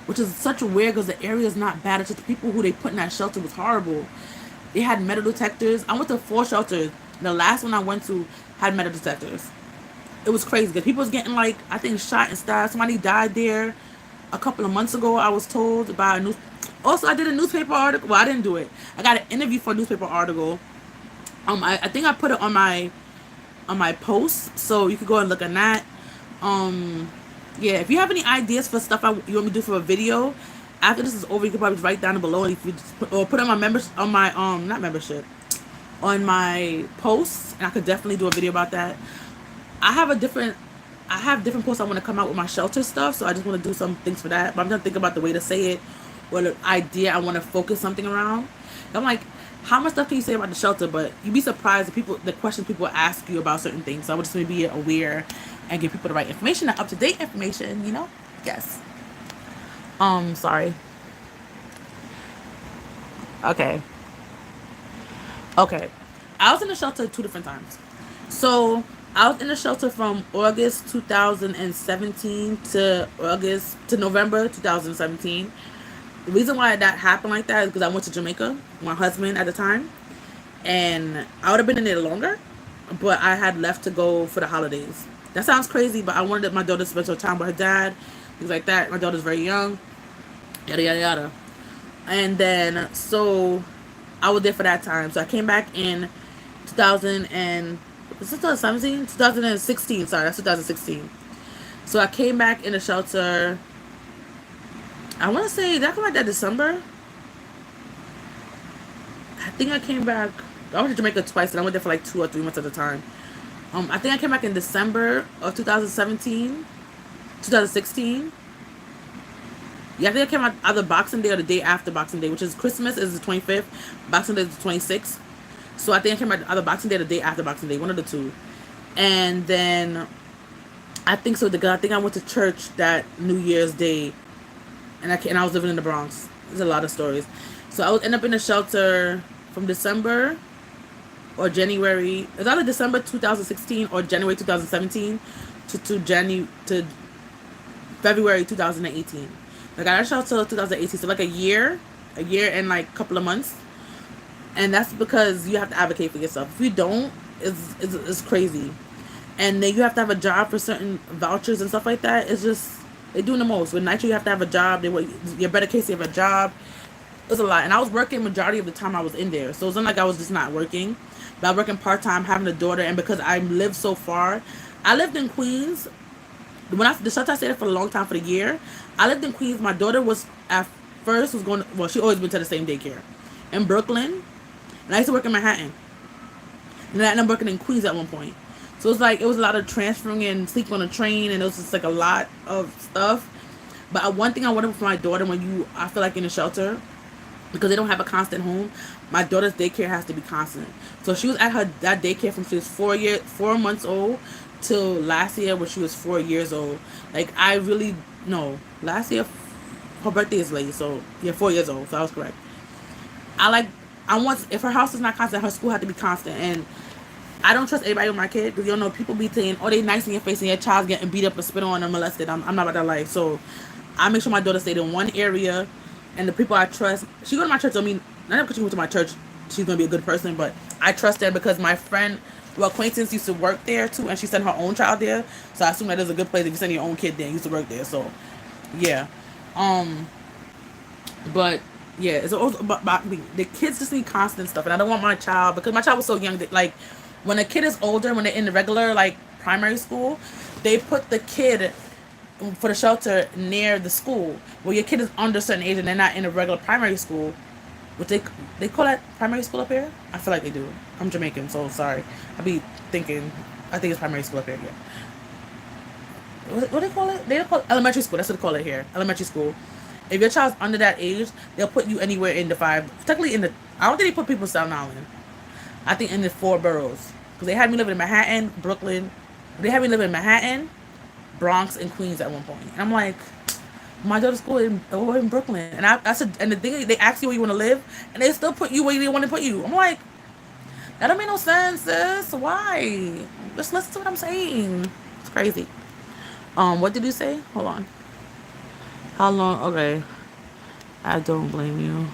which is such a weird, because the area is not bad. It's just the people who they put in that shelter was horrible. They had metal detectors. I went to 4 shelters. The last one I went to had metal detectors. It was crazy because people was getting I think shot and stabbed. Somebody died there a couple of months ago, I was told by a news. Also, I did a newspaper article. Well, I didn't do it. I got an interview for a newspaper article. I think I put it on my post, so you could go and look at that. Yeah, if you have any ideas for stuff you want me to do for a video, after this is over, you can probably write down below, and if you just put on my members on my not membership, on my posts, and I could definitely do a video about that. I have different posts I want to come out with my shelter stuff, so I just want to do some things for that. But I'm gonna think about the way to say it, or the idea I want to focus something around. I'm like, how much stuff can you say about the shelter? But you'd be surprised the questions people ask you about certain things. So I would just be aware and give people the right information, the up-to-date information, you know? Yes. Sorry. Okay. I was in the shelter 2 different times. So I was in the shelter from August 2017 to November 2017. The reason why that happened like that is because I went to Jamaica with my husband at the time, and I would have been in there longer, but I had left to go for the holidays. That sounds crazy, but I wanted my daughter to spend some time with her dad, things like that. My daughter's very young, yada yada yada. And then so I was there for that time. So I came back in 2000 and was it 2017? 2016. Sorry, that's 2016. So I came back in the shelter. I want to say, did I come back that December? I think I came back. I went to Jamaica twice, and I went there for like 2 or 3 months at a time. I think I came back in December of 2017, 2016. Yeah, I think I came out either Boxing Day or the day after Boxing Day, which is Christmas is the 25th, Boxing Day is the 26th. So I think I came out either Boxing Day or the day after Boxing Day, one of the two. And then I think so. I think I went to church that New Year's Day, and I was living in the Bronx. There's a lot of stories. So I would end up in a shelter from December or January. It's either December 2016 or January 2017 to February 2018. Like I got a shelter 2018, so like a year and like a couple of months. And that's because you have to advocate for yourself. If you don't, it's crazy. And then you have to have a job for certain vouchers and stuff like that. It's just, they're doing the most. With Nitro, you have to have a job. Your better case, you have a job. It's a lot. And I was working majority of the time I was in there. So it's not like I was just not working. But I was working part-time, having a daughter. And because I lived so far, I lived in Queens. The shelter I stayed there for a long time, for the year, I lived in Queens. My daughter was, at first, she always been to the same daycare in Brooklyn. And I used to work in Manhattan. And then I ended up working in Queens at one point. So it was a lot of transferring and sleeping on a train, and it was just like a lot of stuff. But one thing I wanted for my daughter, I feel like in a shelter, because they don't have a constant home, my daughter's daycare has to be constant. So she was at that daycare from she was 4 months old till last year when she was 4 years old. Like last year her birthday is late, so yeah, 4 years old. So I was correct. If her house is not constant, her school had to be constant. And I don't trust anybody with my kid, because you don't know, people be saying, oh, they nice in your face and your child's getting beat up and spit on and molested. I'm not about that life. So I make sure my daughter stayed in one area, and the people I trust, she go to my church. I mean, not because she went to my church, she's going to be a good person, but I trust her because my acquaintance used to work there too, and she sent her own child there. So I assume that is a good place if you send your own kid there. You used to work there. So yeah. But yeah, it's also about the kids just need constant stuff. And I don't want my child, because my child was so young, that like when a kid is older, when they're in the regular like primary school, they put the kid for the shelter near the school. Well, your kid is under a certain age and they're not in a regular primary school, which they call that primary school up here. I feel like they do. I'm Jamaican, so sorry. I think it's primary school up here. Yeah. What do they call it? They call it elementary school. That's what they call it here. Elementary school. If your child's under that age, they'll put you anywhere in the 5. Technically I don't think they put people in Staten Island. I think in the 4 boroughs. Because they had me living in Manhattan, Brooklyn. They had me living in Manhattan, Bronx, and Queens at one point. And I'm like, my daughter's school in Brooklyn. And I said, and the thing is, they ask you where you want to live, and they still put you where they want to put you. I'm like, that don't make no sense, sis. Why? Just listen to what I'm saying. It's crazy. What did you say? Hold on. How long? Okay. I don't blame you.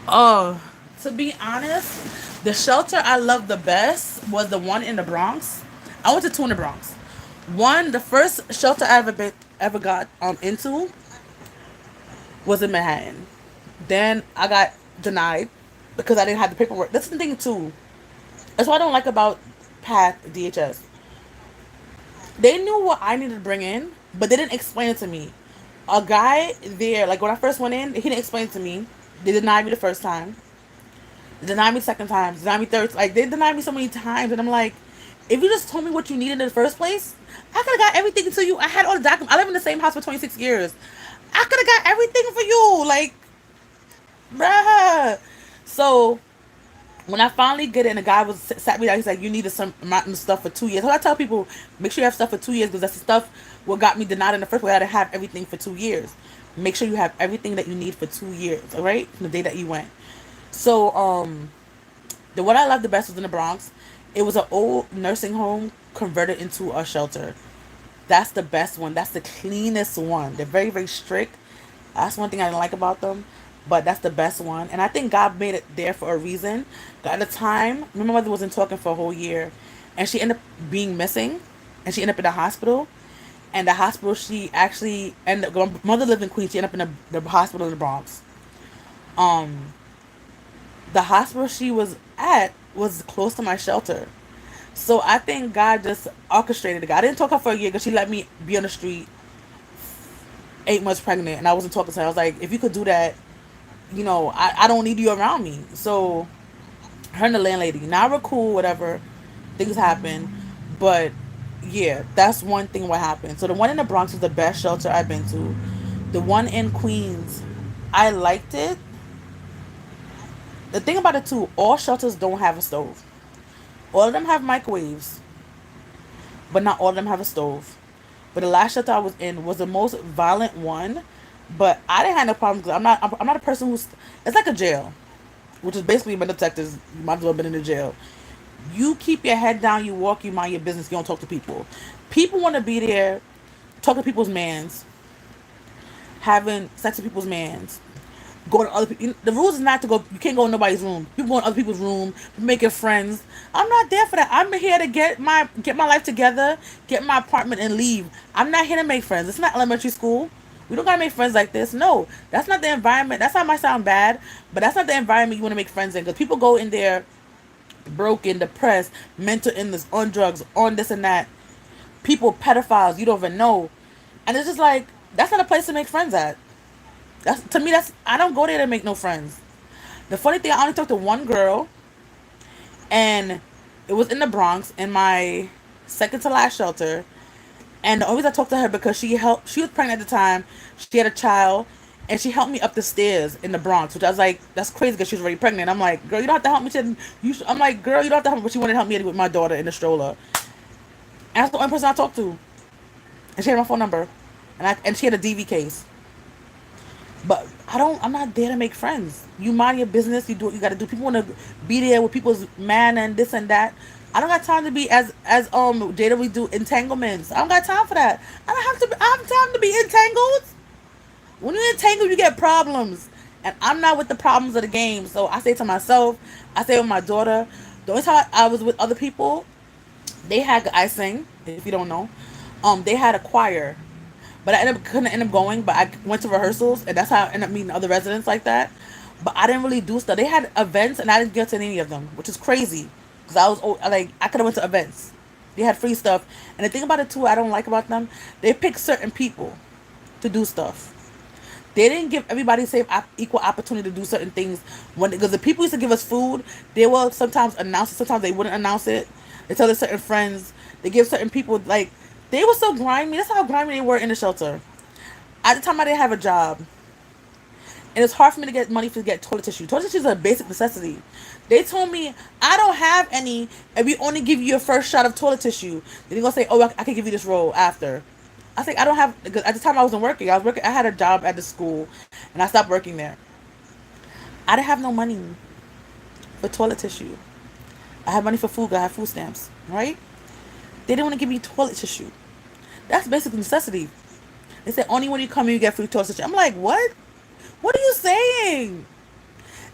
Oh, to be honest, the shelter I loved the best was the one in the Bronx. I went to 2 in the Bronx. The first shelter I ever got into was in Manhattan. Then I got denied because I didn't have the paperwork. That's the thing too. That's what I don't like about Path DHS. They knew what I needed to bring in, but they didn't explain it to me. A guy there, like when I first went in, he didn't explain to me. They denied me the first time. They denied me second time. Denied me third. Like they denied me so many times, and I'm like, if you just told me what you needed in the first place, I could have got everything to you. I had all the documents. I live in the same house for 26 years. I could have got everything for you, like, bruh. So when I finally get in, the guy was sat me down. He's like, "You needed some amount of stuff for 2 years." So I tell people, make sure you have stuff for 2 years because that's the stuff what got me denied in the first place. I had to have everything for 2 years. Make sure you have everything that you need for 2 years. All right, from the day that you went. So the one I loved the best was in the Bronx. It was an old nursing home converted into a shelter. That's the best one. That's the cleanest one. They're very, very strict. That's one thing I didn't like about them. But that's the best one. And I think God made it there for a reason. At the time, my mother wasn't talking for a whole year. And she ended up being missing. And she ended up in the hospital. And the hospital, she actually ended up, my mother lived in Queens. She ended up in the hospital in the Bronx. Um, the hospital she was at was close to my shelter. So I think God just orchestrated it. I didn't talk to her for a year because she let me be on the street 8 months pregnant, and I wasn't talking to her. I was like, if you could do that, I don't need you around me. So her and the landlady, now we're cool, whatever. Things happen. But yeah, that's one thing what happened. So the one in the Bronx was the best shelter I've been to. The one in Queens, I liked it. The thing about it too, all shelters don't have a stove. All of them have microwaves, but not all of them have a stove. But the last shelter I was in was the most violent one. But I didn't have no problems because I'm not a person who's, it's like a jail, which is basically metal detectors. You might as well have been in the jail. You keep your head down, you walk, you mind your business, you don't talk to people. People want to be there, talking to people's mans, having sex with people's mans, go to other people. The rules is not to go. You can't go in nobody's room. You go in other people's room, making friends. I'm not there for that. I'm here to get my life together, get my apartment, and leave. I'm not here to make friends. It's not elementary school. We don't gotta make friends like this. No, that's not the environment. That's not might sound bad, but that's not the environment you want to make friends in. Because people go in there broken, depressed, mental illness, on drugs, on this and that. People, pedophiles, you don't even know, and it's just like that's not a place to make friends at. That's to me. That's I don't go there to make no friends. The funny thing, I only talked to one girl, and it was in the Bronx in my second to last shelter. And the only reason I talked to her because she helped. She was pregnant at the time. She had a child, and she helped me up the stairs in the Bronx, which I was like, that's crazy because she was already pregnant. I'm like, girl, you don't have to help me. I'm like, girl, you don't have to help me. But she wanted to help me with my daughter in the stroller. And that's the only person I talked to, and she had my phone number, and she had a DV case. But I'm not there to make friends. You mind your business. You do what you got to do. People want to be there with people's man and this and that. I don't got time to be as Jada we do entanglements. I don't got time for that. I have time to be entangled. When you entangle, you get problems. And I'm not with the problems of the game. So I say to myself, I say with my daughter, the only time I was with other people, they had I sing, if you don't know. They had a choir. But I couldn't end up going, but I went to rehearsals, and that's how I ended up meeting other residents like that. But I didn't really do stuff. They had events, and I didn't get to any of them, which is crazy. Because I could have went to events. They had free stuff. And the thing about it, too, I don't like about them, they pick certain people to do stuff. They didn't give everybody the same equal opportunity to do certain things. Because the people used to give us food, they will sometimes announce it, sometimes they wouldn't announce it. They tell their certain friends. They give certain people, like, they were so grimy. That's how grimy they were in the shelter. At the time, I didn't have a job. And it's hard for me to get money to get toilet tissue. Toilet tissue is a basic necessity. They told me, I don't have any, and we only give you your first shot of toilet tissue. Then they're going to say, oh, I can give you this roll after. I think I don't have, because at the time I wasn't working. I had a job at the school, and I stopped working there. I didn't have no money for toilet tissue. I had money for food, because I had food stamps, right? They didn't want to give me toilet tissue. That's basic necessity. They said, only when you come here, you get free toilet tissue. I'm like, what? What are you saying?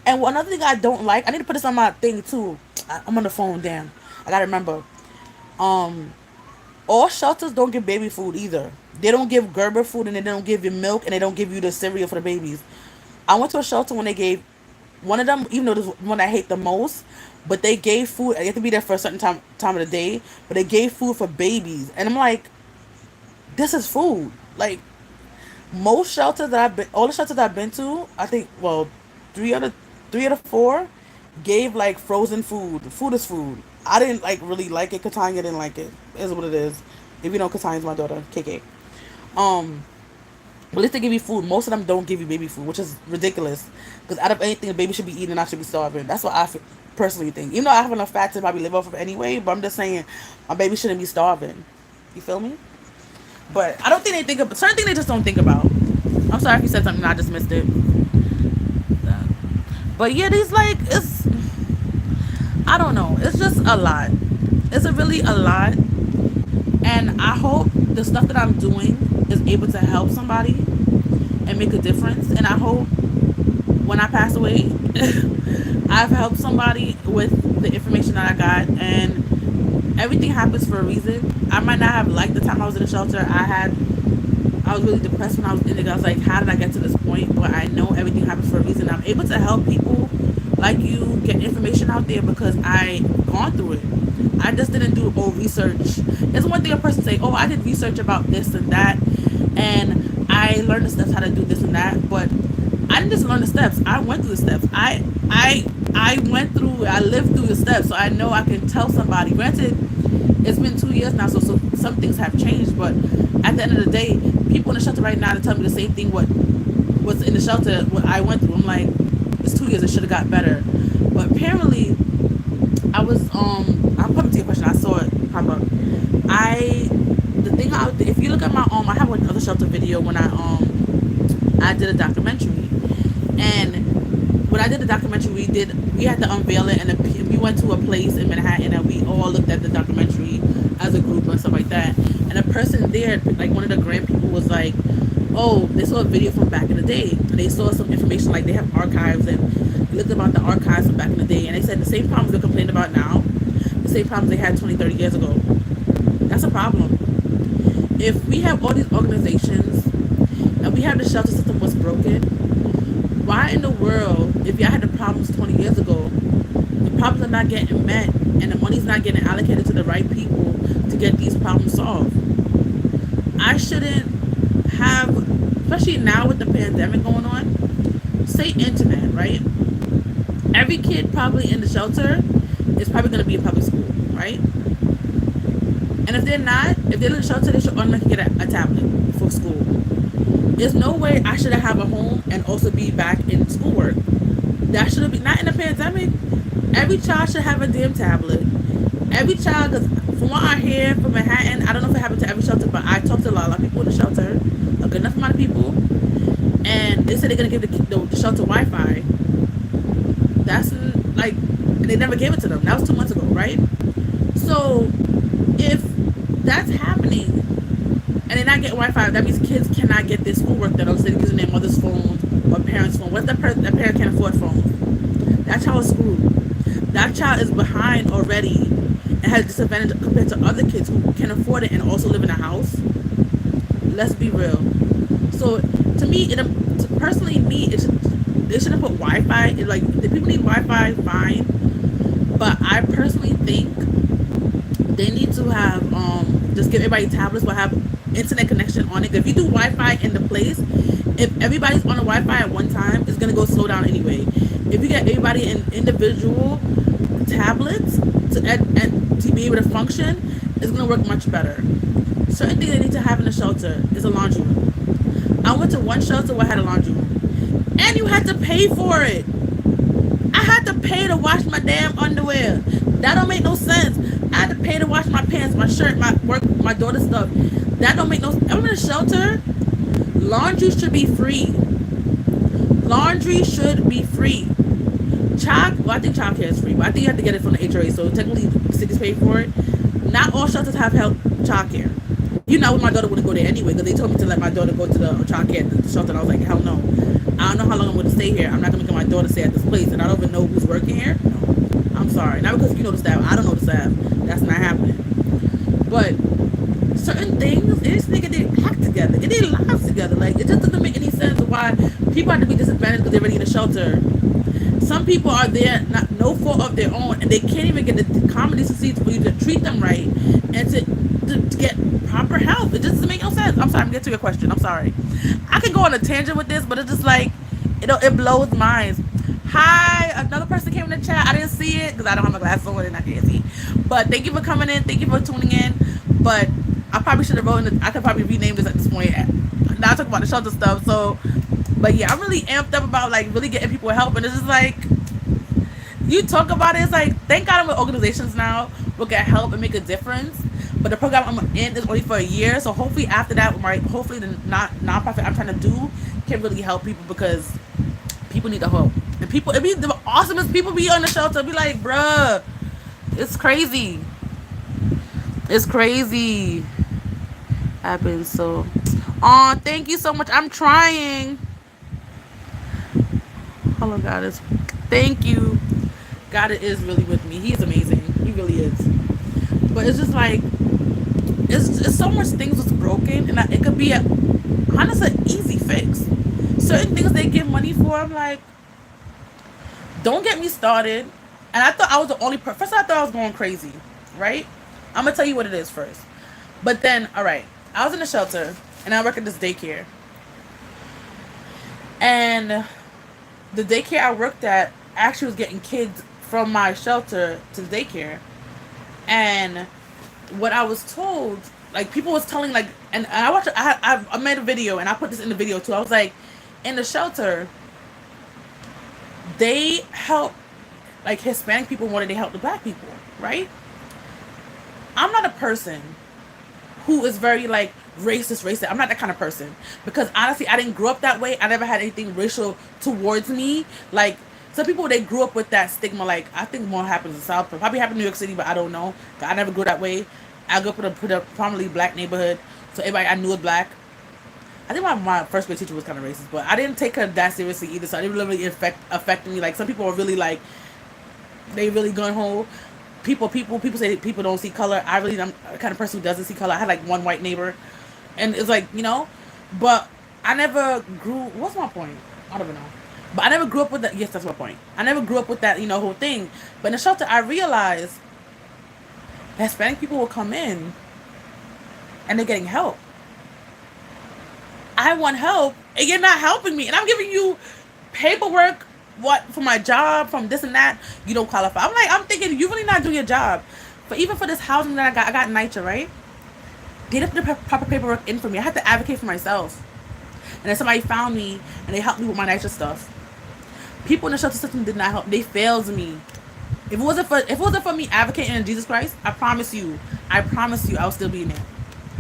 And another thing I don't like, I need to put this on my thing too. I'm on the phone, damn. I gotta remember. All shelters don't give baby food either. They don't give Gerber food, and they don't give you milk, and they don't give you the cereal for the babies. I went to a shelter when they gave one of them, even though this one I hate the most, but they gave food. You have to be there for a certain time of the day, but they gave food for babies, and I'm like, this is food. Like, Most shelters that I've been, all the shelters that I've been to, I think, well, three out of four gave like frozen food. Food is food. I didn't like really like it. Katanya didn't like it. Is what it is. If you know, Katanya's my daughter, KK. Um, but at least they give you food. Most of them don't give you baby food, which is ridiculous. Because out of anything, a baby should be eating and I should be starving. That's what personally think. Even though I have enough fat to probably live off of anyway, but I'm just saying my baby shouldn't be starving. You feel me? But I don't think they think of certain things they just don't think about. I'm sorry if you said something and I just missed it. But yeah, these like it's I don't know. It's just a lot. It's a really a lot. And I hope the stuff that I'm doing is able to help somebody and make a difference. And I hope when I pass away, I've helped somebody with the information that I got. And everything happens for a reason. I might not have liked the time I was in the shelter. I was really depressed when I was in it. I was like, how did I get to this point? But I know everything happens for a reason. I'm able to help people like you get information out there because I gone through it. I just didn't do research. It's one thing a person say, oh, I did research about this and that, and I learned the steps how to do this and that. But I didn't just learn the steps. I went through the steps. I lived through the steps, so I know I can tell somebody. Granted, it's been 2 years now, so some things have changed. But at the end of the day, people in the shelter right now to tell me the same thing what's in the shelter, what I went through. I'm like, it's 2 years. It should have got better. But apparently, I'm coming to your question. I saw it pop up. If you look at my I have another shelter video when I did a documentary, and when I did the documentary, we had to unveil it, and we went to a place in Manhattan, and we all looked at the documentary as a group and stuff like that. And a person there, like one of the grand people, was like, "Oh, they saw a video from back in the day, and they saw some information like they have archives and." Looked about the archives from back in the day, and they said the same problems they're complaining about now, the same problems they had 20, 30 years ago. That's a problem. If we have all these organizations and we have the shelter system was broken, why in the world, if y'all had the problems 20 years ago, the problems are not getting met and the money's not getting allocated to the right people to get these problems solved? I shouldn't have, especially now with the pandemic going on, say internet, right? Every kid probably in the shelter is probably going to be in public school, right? And if they're in the shelter, they should automatically get a tablet for school. There's no way I should have a home and also be back in schoolwork. That should be, not in the pandemic. Every child should have a damn tablet. Every child, because from what I hear from Manhattan, I don't know if it happened to every shelter, but I talked to a lot of people in the shelter, a good enough amount of people, and they said they're going to give the shelter Wi-Fi. That's like, they never gave it to them. That was 2 months ago, right? So if that's happening and they're not getting Wi-Fi, that means kids cannot get their schoolwork done instead of using their mother's phone or parents' phone. What's that parent can't afford phone? That child is screwed. That child is behind already and has a disadvantage compared to other kids who can afford it and also live in a house. Let's be real. So to me, personally, they shouldn't put Wi-Fi. Like, if people need Wi-Fi, fine. But I personally think they need to have just give everybody tablets but have internet connection on it. If you do Wi-Fi in the place, if everybody's on a Wi-Fi at one time, it's gonna go slow down anyway. If you get everybody in individual tablets to be able to function, it's gonna work much better. Certain things they need to have in the shelter is a laundry room. I went to one shelter where I had a laundry room. And you had to pay for it. I had to pay to wash my damn underwear. That don't make no sense. I had to pay to wash my pants, my shirt, my work, my daughter's stuff. That don't make no sense. I'm in a shelter. Laundry should be free. Laundry should be free. I think child care is free, but I think you have to get it from the HOA. So technically, the city's paid for it. Not all shelters have child care. You know, my daughter wouldn't go there anyway because they told me to let my daughter go to the child care at the shelter. And I was like, hell no. I don't know how long I'm going to stay here. I'm not going to make my daughter stay at this place. And I don't even know who's working here. No. I'm sorry. Not because you know the staff. I don't know the staff. That's not happening. But certain things, they just think they act together. Get their lives together. Like, it just doesn't make any sense of why people have to be disadvantaged because they're already in a shelter. Some people are there, no fault of their own, and they can't even get the common decency for you to treat them right and to to get proper help. It just doesn't make no sense. I'm sorry, I'm getting to your question. I'm sorry. I can go on a tangent with this, but it's just like, it blows minds. Hi, another person came in the chat. I didn't see it because I don't have my glasses on and I can't see. But thank you for coming in. Thank you for tuning in. But I probably should have wrote I could probably rename this at this point. Now I talk about the shelter stuff. So, but yeah, I'm really amped up about like really getting people help. And it's just like, you talk about it, it's like, thank God I'm with organizations now will get help and make a difference. But the program I'm in is only for a year, so hopefully after that, hopefully the nonprofit I'm trying to do can really help people, because people need the hope. And people, it'd be the awesomest people be on the shelter, be like, bruh, it's crazy. It's crazy. Happens so. Aw, thank you so much. I'm trying. Hello, Goddess. Thank you. God is really with me. He is amazing. He really is. But it's just like, it's so much things that's broken, and it could be honestly an easy fix. Certain things they give money for, I'm like, don't get me started. And I thought I was the only person. First I thought I was going crazy, right? I'm gonna tell you what it is first. But then, all right, I was in a shelter and I work at this daycare, and the daycare I worked at actually was getting kids from my shelter to the daycare. And what I was told, like, people was telling, like, and I watched, I made a video, and I put this in the video too. I was like, in the shelter, they help like Hispanic people more than they help the black people, right? I'm not a person who is very like racist. I'm not that kind of person, because honestly, I didn't grow up that way. I never had anything racial towards me. Like, some people, they grew up with that stigma. Like, I think more happens in the South, but probably happened in New York City, but I don't know. I never grew that way. I grew up in a predominantly black neighborhood, so everybody I knew was black. I think my first grade teacher was kind of racist, but I didn't take her that seriously either, so it didn't really affect me. Like, some people are really like, they really gun hole. People say that people don't see color. I'm the kind of person who doesn't see color. I had like one white neighbor, and it's like, but I never grew. What's my point? I don't even know. But I never grew up with that. Yes, that's my point. I never grew up with that, whole thing. But in the shelter, I realized Hispanic people will come in and they're getting help. I want help, and you're not helping me. And I'm giving you paperwork, for my job, from this and that. You don't qualify. I'm thinking, you're really not doing your job. But even for this housing that I got NYCHA, right? They didn't put the proper paperwork in for me. I had to advocate for myself. And then somebody found me, and they helped me with my NYCHA stuff. People in the shelter system did not help. They failed me. If it wasn't for me advocating in Jesus Christ, I promise you, I'll still be in there.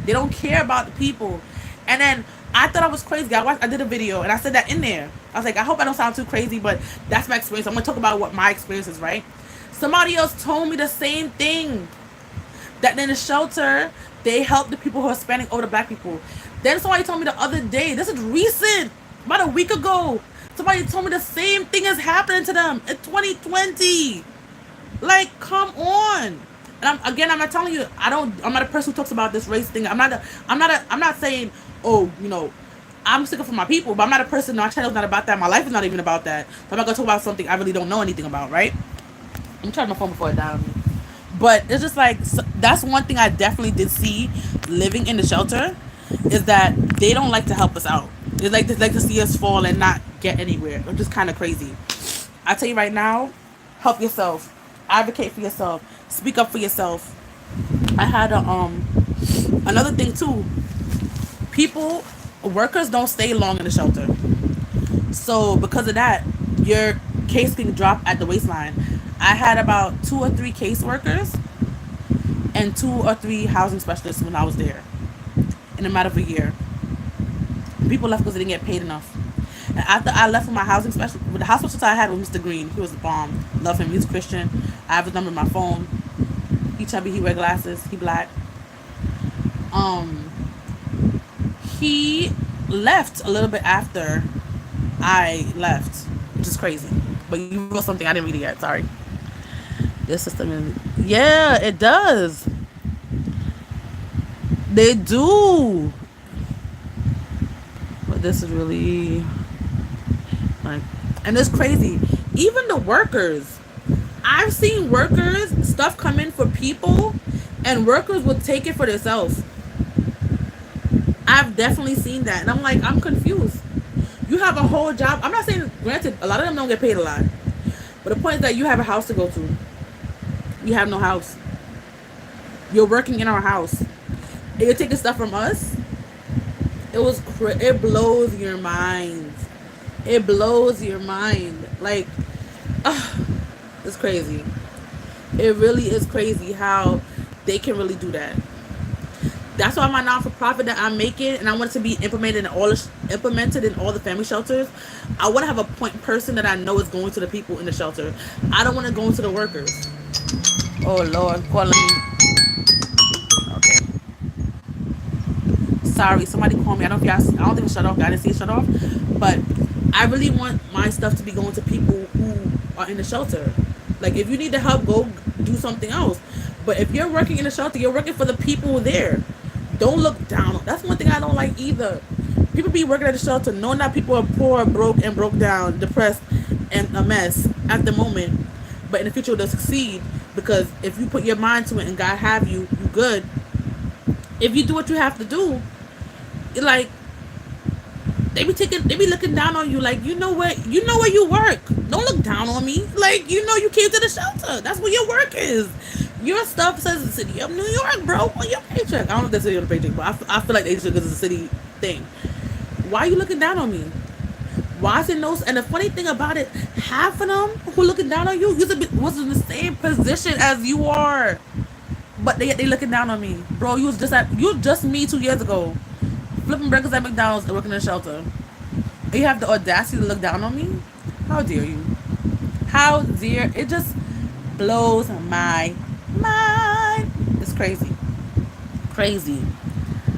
They don't care about the people. And then I thought I was crazy. I did a video, and I said that in there. I was like, I hope I don't sound too crazy, but that's my experience. I'm going to talk about what my experience is, right? Somebody else told me the same thing. That in the shelter, they help the people who are Hispanic over the black people. Then somebody told me the other day, this is recent, about a week ago, somebody told me the same thing is happening to them in 2020. Like, come on. And I'm not telling you, I'm not a person who talks about this race thing. I'm not saying, oh, I'm sick for my people, but I'm not a person. My channel's not about that. My life is not even about that. So I'm not gonna talk about something I really don't know anything about, right? I'm trying my phone before it dies. But it's just like, that's one thing I definitely did see living in the shelter, is that they don't like to help us out. They like to see us fall and not get anywhere. Which is kind of crazy. I tell you right now, help yourself, advocate for yourself, speak up for yourself. I had another thing too. Workers don't stay long in the shelter, so because of that, your case can drop at the waistline. I had about 2 or 3 case workers and 2 or 3 housing specialists when I was there in a matter of a year. People left because they didn't get paid enough. And after I left with my housing specialist, with the house specialist I had was Mr. Green. He was the bomb. Love him. He's Christian. I have his number on my phone. He chubby. He wear glasses. He black. He left a little bit after I left, which is crazy. But you wrote something I didn't read it yet. Sorry. This system is, yeah, it does. They do. But this is really like, and it's crazy. Even the workers, I've seen workers stuff come in for people, And workers will take it for themselves. I've definitely seen that. And I'm like, I'm confused. You have a whole job. I'm not saying, granted, a lot of them don't get paid a lot. But the point is that you have a house to go to. You have no house. You're working in our house. And you're taking stuff from us. It blows your mind. It blows your mind. Like, it's crazy. It really is crazy how they can really do that. That's why my non-for-profit that I'm making, and I want it to be implemented in all the family shelters. I want to have a point person that I know is going to the people in the shelter. I don't want to go into the workers. Oh Lord, calling me. Okay. Sorry, somebody called me. I don't think it shut off. I didn't see it shut off. But I really want my stuff to be going to people who are in the shelter. Like, if you need the help, go do something else. But if you're working in the shelter, you're working for the people there. Don't look down. That's one thing I don't like either. People be working at the shelter knowing that people are poor, broke down, depressed, and a mess at the moment. But in the future, they'll succeed. Because if you put your mind to it and God have you, you good. If you do what you have to do, like, they be looking down on you. Like, you know where you work. Don't look down on me. Like, you came to the shelter. That's where your work is. Your stuff says the city of New York, bro, on your paycheck. I don't know if that's city on the paycheck, but I feel like they should, because it's a city thing. Why are you looking down on me? Why is it no? And the funny thing about it, half of them who looking down on you was in the same position as you are, but they looking down on me, bro. You was just me 2 years ago, flipping burgers at McDonald's and working in a shelter. And you have the audacity to look down on me? How dare you? How dare it? Just blows my mind. It's crazy.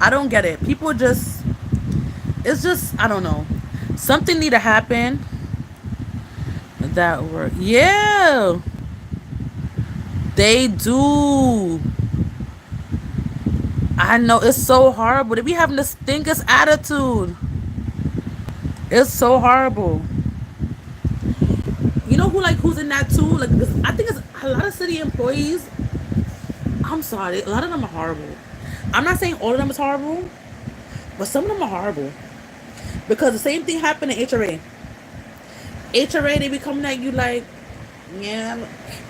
I don't get it. People just, it's just, I don't know. Something need to happen that work. Yeah, they do. I know, it's so horrible. They be having the stinkest attitude. It's so horrible. You know who's in that too? Like, I think it's a lot of city employees. I'm sorry, a lot of them are horrible. I'm not saying all of them is horrible, but some of them are horrible. Because the same thing happened in HRA. They be coming at you like, yeah.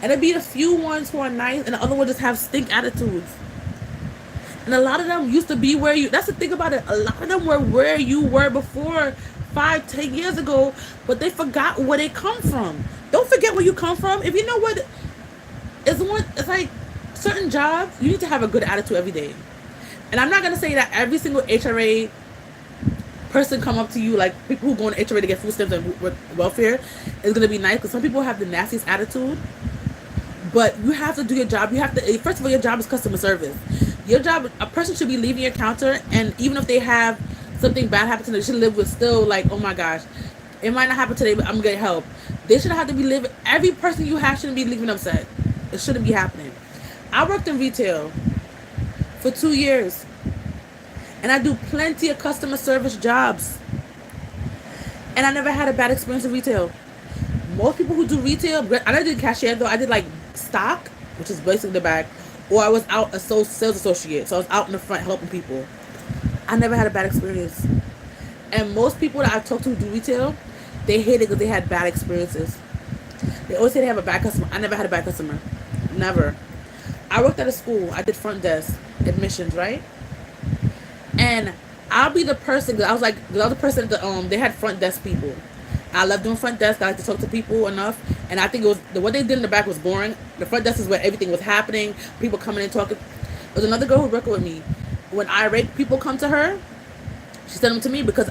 And there be a few ones who are nice, and the other ones just have stink attitudes. And a lot of them used to be where you, that's the thing about it. A lot of them were where you were before 5-10 years ago, but they forgot where they come from. Don't forget where you come from. If you know what, it's like certain jobs, you need to have a good attitude every day. And I'm not going to say that every single HRA person come up to you, like people who go on HRA to get food stamps and welfare, is going to be nice, because some people have the nastiest attitude. But you have to do your job. You have to, first of all, your job is customer service. Your job, a person should be leaving your counter, and even if they have something bad happen to them, they should live with still like, oh my gosh, it might not happen today, but I'm gonna get help. They shouldn't have to be living, every person you have shouldn't be leaving upset. It shouldn't be happening. I worked in retail for 2 years, and I do plenty of customer service jobs, and I never had a bad experience in retail. Most people who do retail, I never did cashier though. I did like stock, which is basically the back, or I was out a sales associate, so I was out in the front helping people. I never had a bad experience. And most people that I've talked to who do retail, they hate it because they had bad experiences. They always say they have a bad customer. I never had a bad customer. Never. I worked at a school. I did front desk admissions, right? And I'll be the person, because I was like the other person, they had front desk people. I love doing front desk. I like to talk to people enough. And I think it was, what they did in the back was boring. The front desk is where everything was happening. People coming in talking. There's another girl who worked with me. When irate people come to her, she sent them to me, because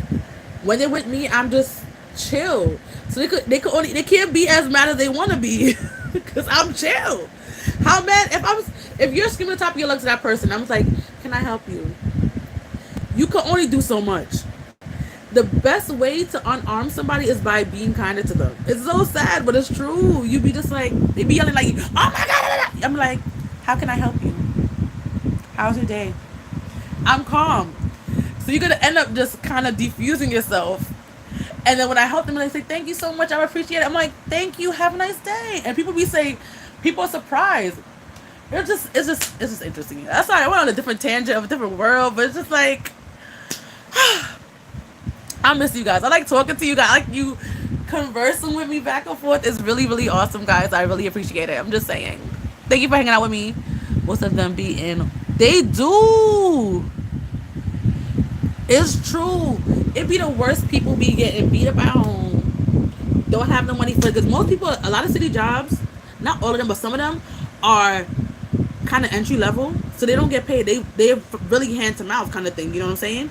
when they're with me, I'm just chill. So they can't be as mad as they want to be, because I'm chill. How mad if you're screaming at the top of your lungs to that person, I'm just like, can I help you? You can only do so much. The best way to unarm somebody is by being kinder to them. It's so sad, but it's true. You be just like, they be yelling like, oh my God. I'm like, how can I help you? How's your day? I'm calm. So you're going to end up just kind of defusing yourself. And then when I help them, they say, thank you so much, I appreciate it. I'm like, thank you, have a nice day. And people are surprised. it's just interesting. That's why I went on a different tangent of a different world, but it's just like I miss you guys. I like talking to you guys. I like you conversing with me back and forth. It's really, really awesome, guys. I really appreciate it. I'm just saying. Thank you for hanging out with me. Most of them be in. They do. It's true. It be the worst people be getting beat up at home. Don't have no money for it. Because most people, a lot of city jobs, not all of them, but some of them are kind of entry level, so they don't get paid. They're really hand to mouth kind of thing. You know what I'm saying?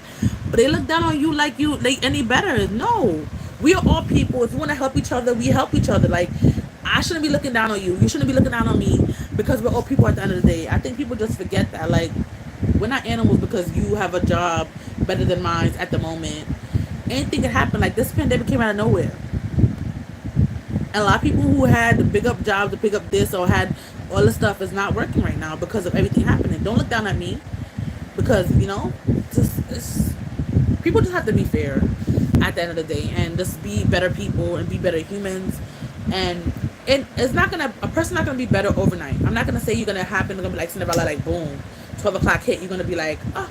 But they look down on you like you they any better. No, we are all people. If we want to help each other, we help each other. Like I shouldn't be looking down on you. You shouldn't be looking down on me because we're all people at the end of the day. I think people just forget that. Like we're not animals because you have a job better than mine at the moment. Anything can happen. Like this pandemic came out of nowhere. And a lot of people who had to pick up jobs to pick up this or had all this stuff is not working right now because of everything happening. Don't look down at me because people just have to be fair at the end of the day and just be better people and be better humans. And it's not gonna a person's not gonna be better overnight. I'm not gonna say you're gonna happen. It's gonna be like Cinderella, like boom, 12 o'clock hit. You're gonna be like, oh,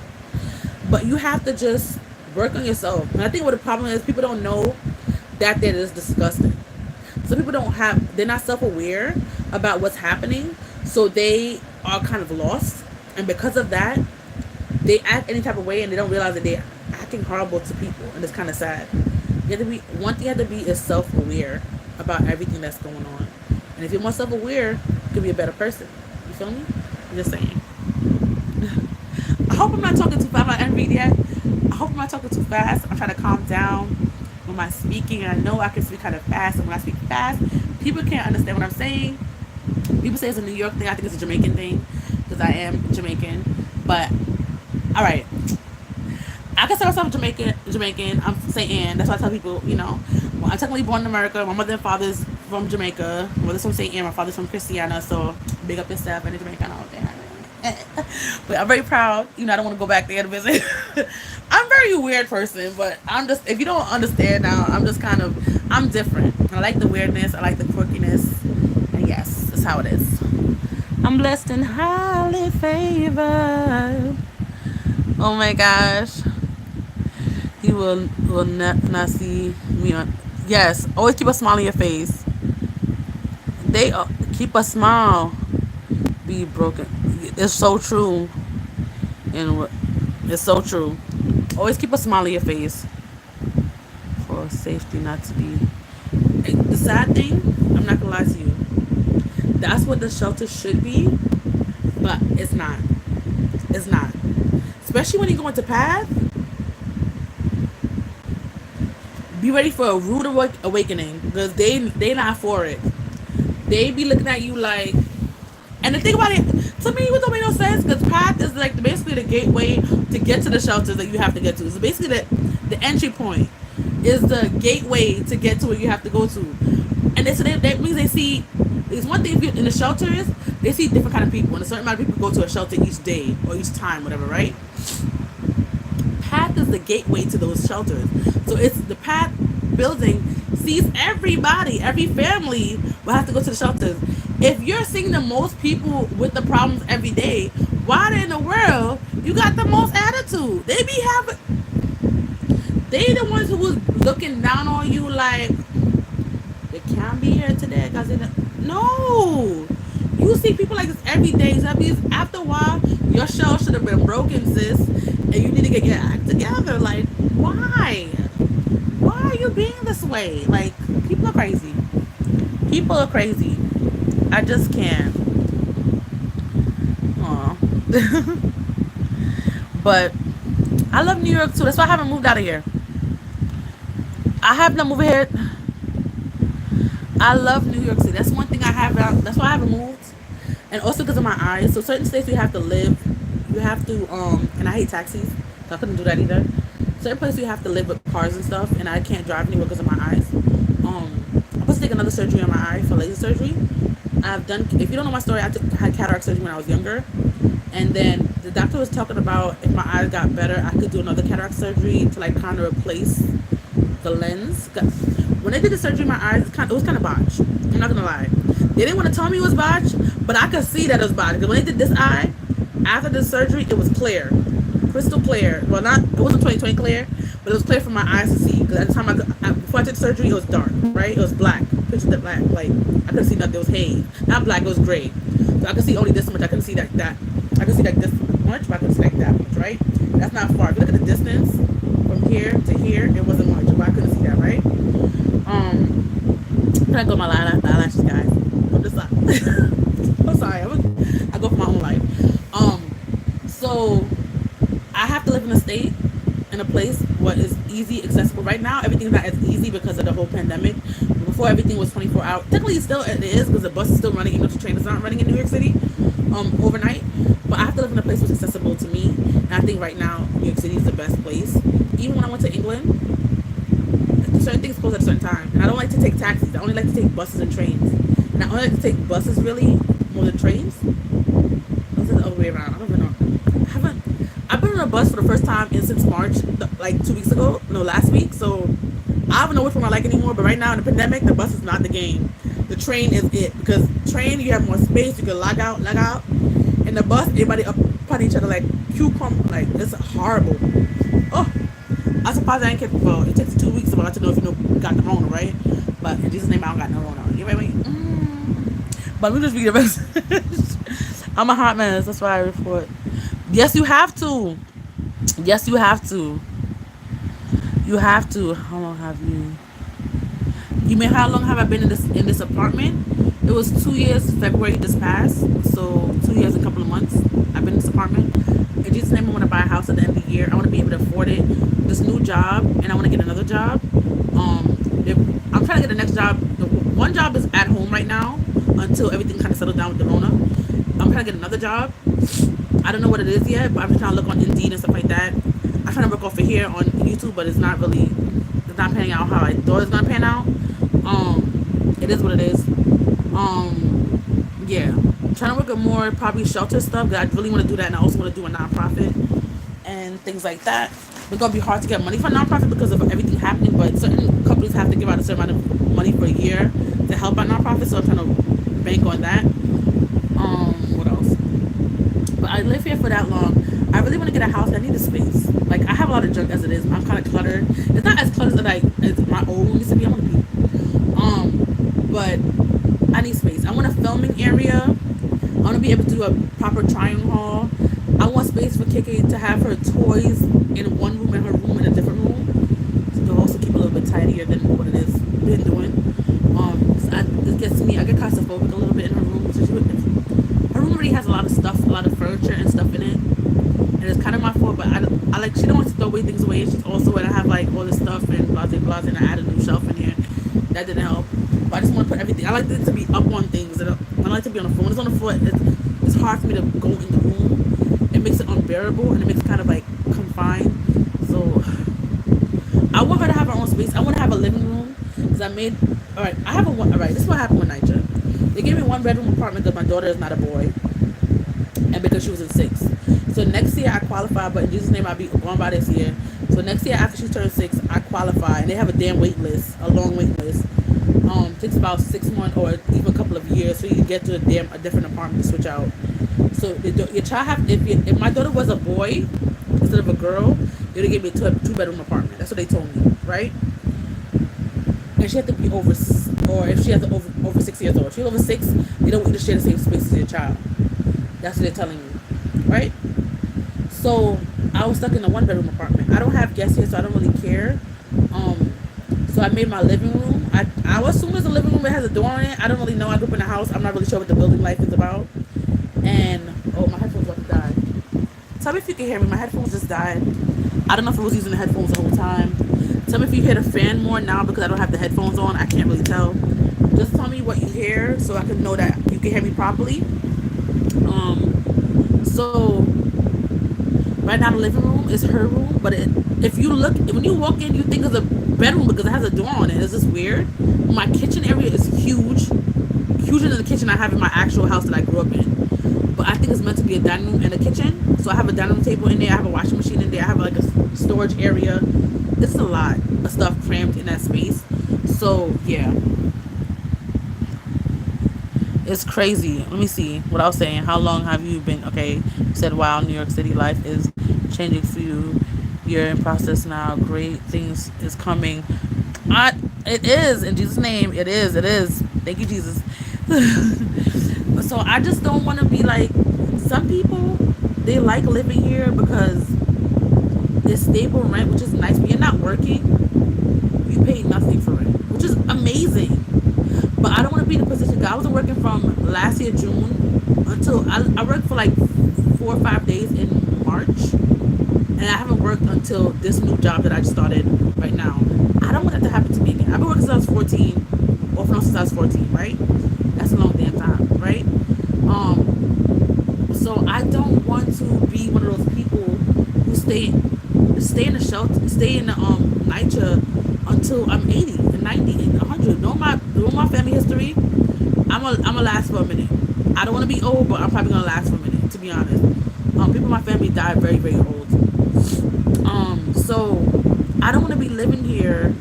but you have to just work on yourself. And I think what the problem is, people don't know that is disgusting. Some people they're not self-aware about what's happening, so they are kind of lost, and because of that they act any type of way and they don't realize that they're acting horrible to people, and it's kind of sad. You have to be one thing you have to be is self-aware about everything that's going on, and if you're more self-aware you can be a better person. You feel me? I'm just saying. I hope I'm not talking too fast. I'm not end read yet. I hope I'm not talking too fast. I'm trying to calm down when I'm speaking, and I know I can speak kind of fast, and when I speak fast people can't understand what I'm saying. People say it's a New York thing. I think it's a Jamaican thing because I am Jamaican. But all right, I consider myself Jamaican. I'm St. That's why I tell people, well, I'm technically born in America. My mother and father's from Jamaica. My mother's from St. My father's from Christiana. So big up yourself and the Jamaican out there. But I'm very proud. I don't want to go back there to visit. I'm a very weird person, but I'm just, if you don't understand now, I'm different. I like the weirdness. I like the quirkiness. And yes, that's how it is. I'm blessed and highly favored. Oh my gosh. You will not see me on. Yes, always keep a smile on your face. They keep a smile. Be broken. It's so true. And it's so true. Always keep a smile on your face for safety, not to be. The sad thing, I'm not gonna lie to you. That's what the shelter should be, but it's not. It's not. Especially when you go into path. Be ready for a rude awakening because they not for it. They be looking at you like. And the thing about it, to me, it don't make no sense because path is like basically the gateway to get to the shelters that you have to get to. So basically, the entry point is the gateway to get to where you have to go to. And that means they see. It's one thing if you're in the shelters, they see different kind of people, and a certain amount of people go to a shelter each day or each time, whatever, right? Path is the gateway to those shelters. So it's the path building sees everybody, every family will have to go to the shelters. If you're seeing the most people with the problems every day, why in the world you got the most attitude? They the ones who was looking down on you like they can't be here today because no. You see people like this every day. So after a while, your shell should have been broken, sis, and you need to get your act together. Like, why? Why are you being this way? Like, people are crazy. People are crazy. I just can't. Aw. But I love New York too. That's why I haven't moved out of here. I have not moved here. I love New York City. That's one thing I have. That's why I haven't moved. And also because of my eyes. So certain states you have to live. You have to and I hate taxis, so I couldn't do that either. Certain places you have to live with cars and stuff, and I can't drive anywhere because of my eyes. I'm supposed to take another surgery on my eye for laser surgery. If you don't know my story, I had cataract surgery when I was younger, and then the doctor was talking about if my eyes got better, I could do another cataract surgery to like kind of replace the lens. When they did the surgery, my eyes it was kind of botched. I'm not gonna lie. They didn't want to tell me it was botched, but I could see that it was botched. Because when they did this eye, after the surgery, it was clear. Crystal clear. Well, not, it wasn't 2020 clear, but it was clear for my eyes to see. Because at the time, before I did surgery, it was dark, right? It was black. Picture the black. Like, I couldn't see nothing. It was haze. Not black, it was gray. So I could see only this much. I couldn't see that. I could see like this much, but I couldn't see like that much, right? That's not far. If you look at the distance from here to here, it wasn't much, but I couldn't see that, right? Can I go my eyelashes, guys? I'm just not. I'm sorry. I go for my own life. So I have to live in a state, in a place what is easy, accessible. Right now, everything's not as easy because of the whole pandemic. Before, everything was 24 hours. Technically, still it is, because the bus is still running, even though the train is not running in New York City overnight. But I have to live in a place that's accessible to me. And I think right now, New York City is the best place. Even when I went to England, certain things close at a certain time. And I don't like to take taxis. I only like to take buses and trains. And I only like to take buses, really, more than trains. Those are the other way around. I don't even know. I've been on a bus for the first time since March, like 2 weeks ago. No, last week. So I don't know which one I like anymore. But right now in the pandemic, the bus is not the game. The train is it. Because train, you have more space. You can log out. In the bus, everybody up upon each other like cucumber. Like, it's horrible. Oh, I'm surprised I ain't kept it for. It takes 2 weeks for I to know if you got the Rona, right? But in Jesus' name, I don't got no Rona. You ready? But let me just read the rest. I'm a hot mess. That's why I report. Yes, you have to. Yes, you have to. You have to. How long have you? You mean how long have I been in this apartment? It was 2 years. February just passed, so 2 years and a couple of months. I've been in this apartment. In Jesus' name, I want to buy a house at the end of the year. I want to be able to afford it. This new job, and I want to get another job. I'm trying to get the next job. One job is at home right now until everything kind of settles down with the Rona. I'm trying to get another job. I don't know what it is yet, but I'm just trying to look on Indeed and stuff like that. I'm trying to work off of here on YouTube, but it's not panning out how I thought it's gonna pan out. It is what it is. Yeah, I'm trying to work at more probably shelter stuff. Cause I really want to do that, and I also want to do a nonprofit and things like that. It's gonna be hard to get money for a nonprofit because of everything happening, but certain companies have to give out a certain amount of money per year to help out nonprofits. So I'm trying to bank on that. What else? But I live here for that long. I really want to get a house. I need a space. Like, I have a lot of junk as it is. I'm kind of cluttered. It's not as cluttered as my old room used to be. I want to be. But I need space. I want a filming area. I want to be able to do a proper trying haul. I want space for Kiki to have her toys in one room and her room in a different room. So to also keep a little bit tidier than what it is been doing. So it gets me. I get claustrophobic a little bit in her room. So her room already has a lot of stuff, a lot of furniture and stuff in it. And it's kind of my fault, but I like, she don't want to throw away things away. She's also, and I have like all this stuff and blah blah, and I added a new shelf in here. That didn't help. But I just want to put everything. I like it to be up on things. I like to be on the floor. When it's on the floor, it's hard for me to go in the room. It makes it unbearable, and it makes it kind of like confined. So I want her to have her own space. I want to have a living room because I made. All right, I have a one. All right, this is what happened with Nitra. They gave me 1-bedroom apartment because my daughter is not a boy, and because she was in 6. So next year I qualify, but in Jesus' name I'll be going by this year. So next year after she turns 6, I qualify, and they have a damn wait list, a long wait list. It takes about 6 months or even a couple of years so you can get to a different apartment to switch out. So your child have if my daughter was a boy instead of a girl, they would give me a 2-bedroom apartment. That's what they told me, right? And she had to be over, or if she has over 6 years old. If she's over 6, they don't want you to share the same space as your child. That's what they're telling me, right? So I was stuck in a 1-bedroom apartment. I don't have guests here, so I don't really care. So I made my living room. I would assume it's a living room that has a door on it. I don't really know. I grew up in a house. I'm not really sure what the building life is about. And my headphones about to die. Tell me if you can hear me. My headphones just died. I don't know if I was using the headphones the whole time. Tell me if you hear the fan more now because I don't have the headphones on. I can't really tell. Just tell me what you hear so I can know that you can hear me properly. So right now the living room is her room, but if you look, when you walk in, you think it's a bedroom because it has a door on it. It's just weird. My kitchen area is huge, huger than the kitchen I have in my actual house that I grew up in. But I think it's meant to be a dining room and a kitchen. So I have a dining room table in there. I have a washing machine in there. I have like a storage area. It's a lot of stuff crammed in that space. So yeah. It's crazy. Let me see what I was saying. How long have you been? Okay, you said, wow, New York City life is changing for you. You're in process now. Great things is coming. It is in Jesus' name. It is. It is. Thank you, Jesus. So I just don't want to be like some people. They like living here because it's stable rent, which is nice. But you're not working. You pay nothing for it, which is amazing. But I don't want to be in a position. I wasn't working from last year June until I worked for like 4 or 5 days in March, and I haven't worked until this new job that I just started right now. I don't want that to happen to me again. I've been working since I was 14, off and on since I was 14, right? That's a long damn time, right? So I don't want to be one of those people who stay in the shelter, stay in the NYCHA until I'm 80 and 90 and 100. Know my family history. I'm a last for a minute. I don't want to be old, but I'm probably gonna last for a minute. To be honest, people in my family died very, very old. So I don't want to be living here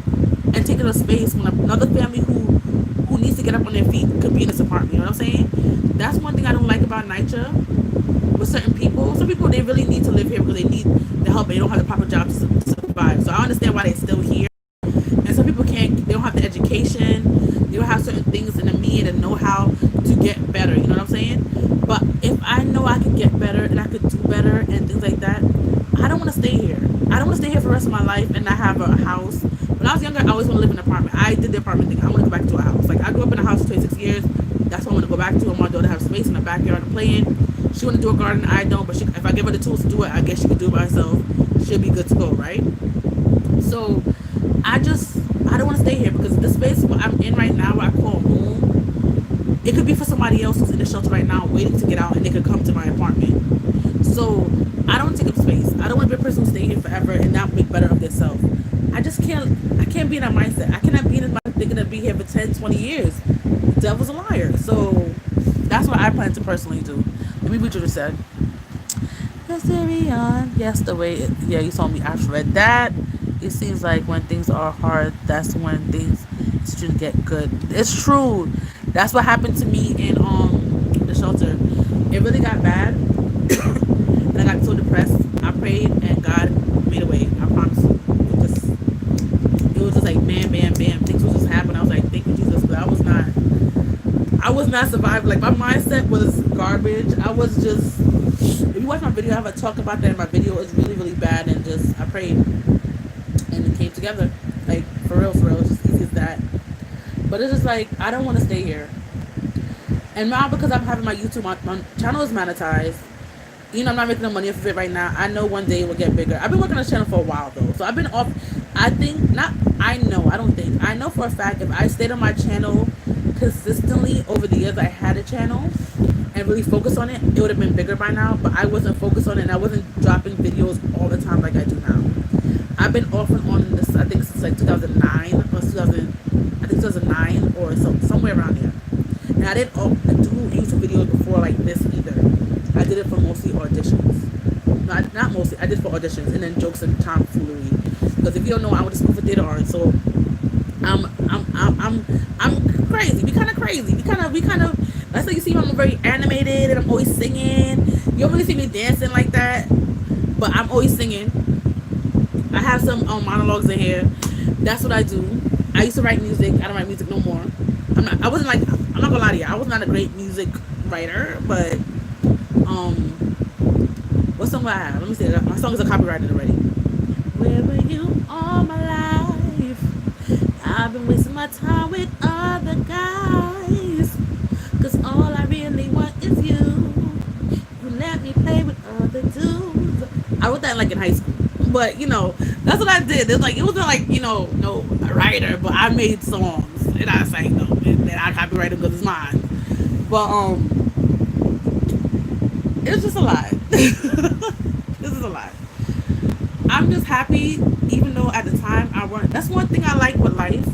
and taking up space when another family who needs to get up on their feet could be in this apartment. You know what I'm saying? That's one thing I don't like about NYCHA. With certain people, some people, they really need to live here because they need the help and they don't have the proper job to survive. So I understand why they're still here. And some people can't, they don't have the education, they don't have certain things in the me and the know-how to get better. You know what I'm saying? But if I know I could get better and I could do better and things like that, I don't want to stay here. I don't want to stay here for the rest of my life and not have a house. When I was younger, I always want to live in an apartment. I did the apartment thing. I want to go back to a house. Like, I grew up in a house for 26 years. That's what I want to go back to. I want my daughter to have space in the backyard to play in. She want to do a garden. I don't. But if I give her the tools to do it, I guess she can do it by herself. She'll be good to go, right? So I don't want to stay here because the space where I'm in right now, where I call home, it could be for somebody else who's in the shelter right now waiting to get out and they could come to my apartment. So I don't want to take up space. I don't want to be a person who stay here forever and not make better of themselves. I can't be in that mindset. I cannot be in this mindset thinking to be here for 10, 20 years. The devil's a liar. So that's what I plan to personally do. Let me read what you just said. Yes, the way, yeah, you saw me. I've read that. It seems like when things are hard, that's when things should get good. It's true. That's what happened to me in the shelter. It really got bad, and I got so depressed. I prayed, and God made a way. I promise you. It was just like bam, bam, bam. Things would just happen. I was like, thank you, Jesus. But I was not surviving. Like, my mindset was garbage. I was just. If you watch my video, I have a talk about that in my video. It's really, really bad, and just I prayed. And it came together, like for real, it's just easy as that. But it's just like I don't want to stay here. And now because I'm having my YouTube, my channel is monetized. You know, I'm not making no money off of it right now. I know one day it will get bigger. I've been working on this channel for a while though, so I've been off. I know for a fact if I stayed on my channel consistently over the years I had a channel and really focused on it, it would have been bigger by now. But I wasn't focused on it, and I wasn't dropping videos all the time like I do now. I've been off and on this, I think since like 2009 or 2009 or somewhere around there. And I didn't do YouTube videos before like this either. I did it for mostly auditions. Not mostly. I did for auditions and then jokes and tomfoolery. Because if you don't know, I went to school for theater art, so I'm crazy. We kind of crazy. We kind of. That's like you see, I'm very animated and I'm always singing. You don't really see me dancing like that, but I'm always singing. I have some monologues in here. That's what I do. I used to write music. I don't write music no more. I'm not gonna lie to you. I was not a great music writer, but what song do I have? Let me see. My song is a copyrighted already. Where were you all my life? I've been wasting my time with other guys. Cause all I really want is you. You let me play with other dudes. I wrote that like in high school. But, you know, that's what I did. It wasn't like, you know, no writer, but I made songs and I sang them and I copyrighted them because it's mine. But, it's just a lot. This is a lot. I'm just happy, even though at the time I weren't. That's one thing I like with life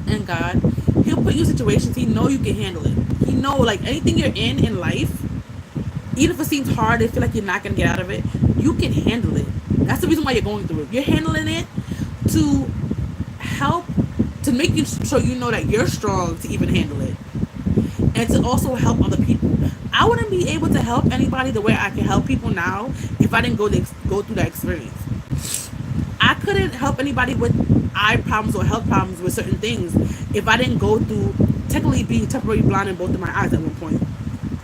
and God. He'll put you in situations he know you can handle it. He know, like, anything you're in life, even if it seems hard, they feel like you're not going to get out of it, you can handle it. That's the reason why you're going through it. You're handling it to help, to make you so you know that you're strong to even handle it. and to also help other people. I wouldn't be able to help anybody the way I can help people now if I didn't go through that experience. I couldn't help anybody with eye problems or health problems with certain things if I didn't go through technically being temporarily blind in both of my eyes at one point.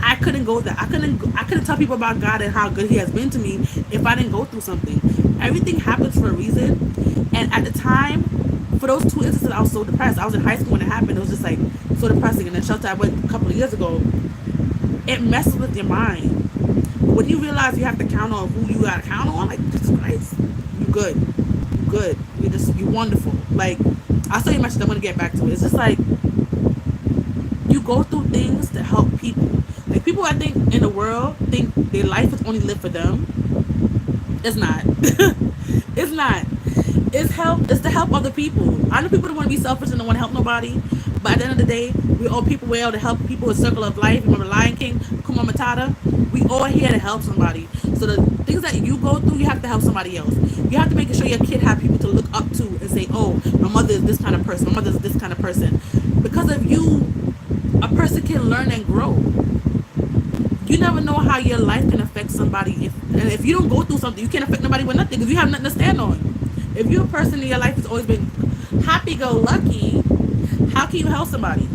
I couldn't go there. I couldn't tell people about God and how good He has been to me if I didn't go through something. Everything happens for a reason. And at the time, for those 2 instances, I was so depressed. I was in high school when it happened. It was just like so depressing. And the shelter I went a couple of years ago, it messes with your mind. But when you realize you have to count on who you gotta count on, like Jesus Christ, you good. You good. You wonderful. Like, I'll tell you much. I'm gonna get back to it. It's just like you go through things to help people. Like, people I think in the world think their life is only lived for them. It's not. It's not. It's to help other people. I know people don't want to be selfish and don't want to help nobody, but at the end of the day, we all people well to help people in circle of life. Remember Lion King, Kuma Matata? We all here to help somebody. So the things that you go through, you have to help somebody else. You have to make sure your kid have people to look up to and say, oh, my mother is this kind of person. My mother is this kind of person. Because of you, a person can learn and grow. You never know how your life can affect somebody. If you don't go through something, you can't affect nobody with nothing because you have nothing to stand on. If you're a person in your life that's always been happy-go-lucky, how can you help somebody?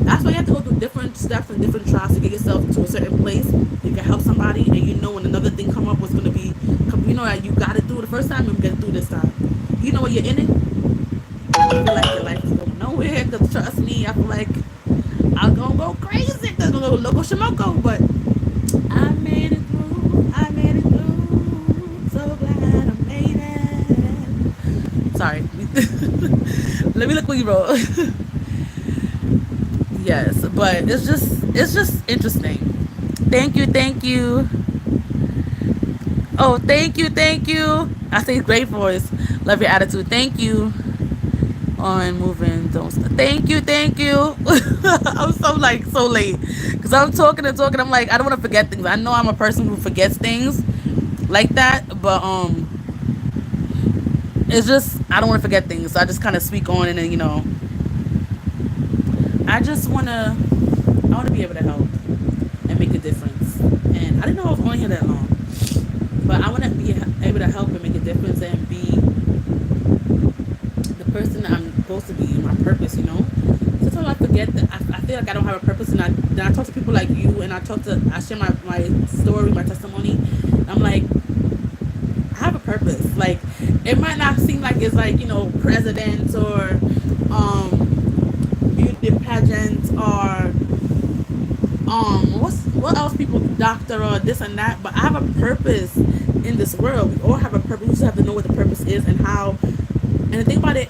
That's why you have to go through different steps and different trials to get yourself to a certain place. You can help somebody, and you know when another thing come up, what's going to be, you know that you got it through the first time, you'll get it through this time. You know when you're in it, I feel like your life is going nowhere, because trust me, I feel like I'm going to go crazy, because I'm going to go loco shimoko, but I made it through, so glad I made it. Sorry. Let me look what you wrote. Yes, but it's just interesting. Thank you. Oh, thank you. I say great voice. Love your attitude. Thank you. On moving, don't stop. Thank you. I'm so late because I'm talking. I'm like, I don't want to forget things. I know I'm a person who forgets things like that, but it's just I don't want to forget things. So I just kind of speak on, and then I want to be able to help and make a difference. And I didn't know I was on here that long, but I want to be able to help and make a difference and be the person that I'm supposed to be, my purpose. Sometimes I forget that I feel like I don't have a purpose, and then I talk to people like you, and I share my story, my testimony. And I'm like, I have a purpose. Like, it might not seem like it's like presidents or beauty pageants or what else people, doctor or this and that, but I have a purpose in this world. We all have a purpose. We just have to know what the purpose is and how. And the thing about it,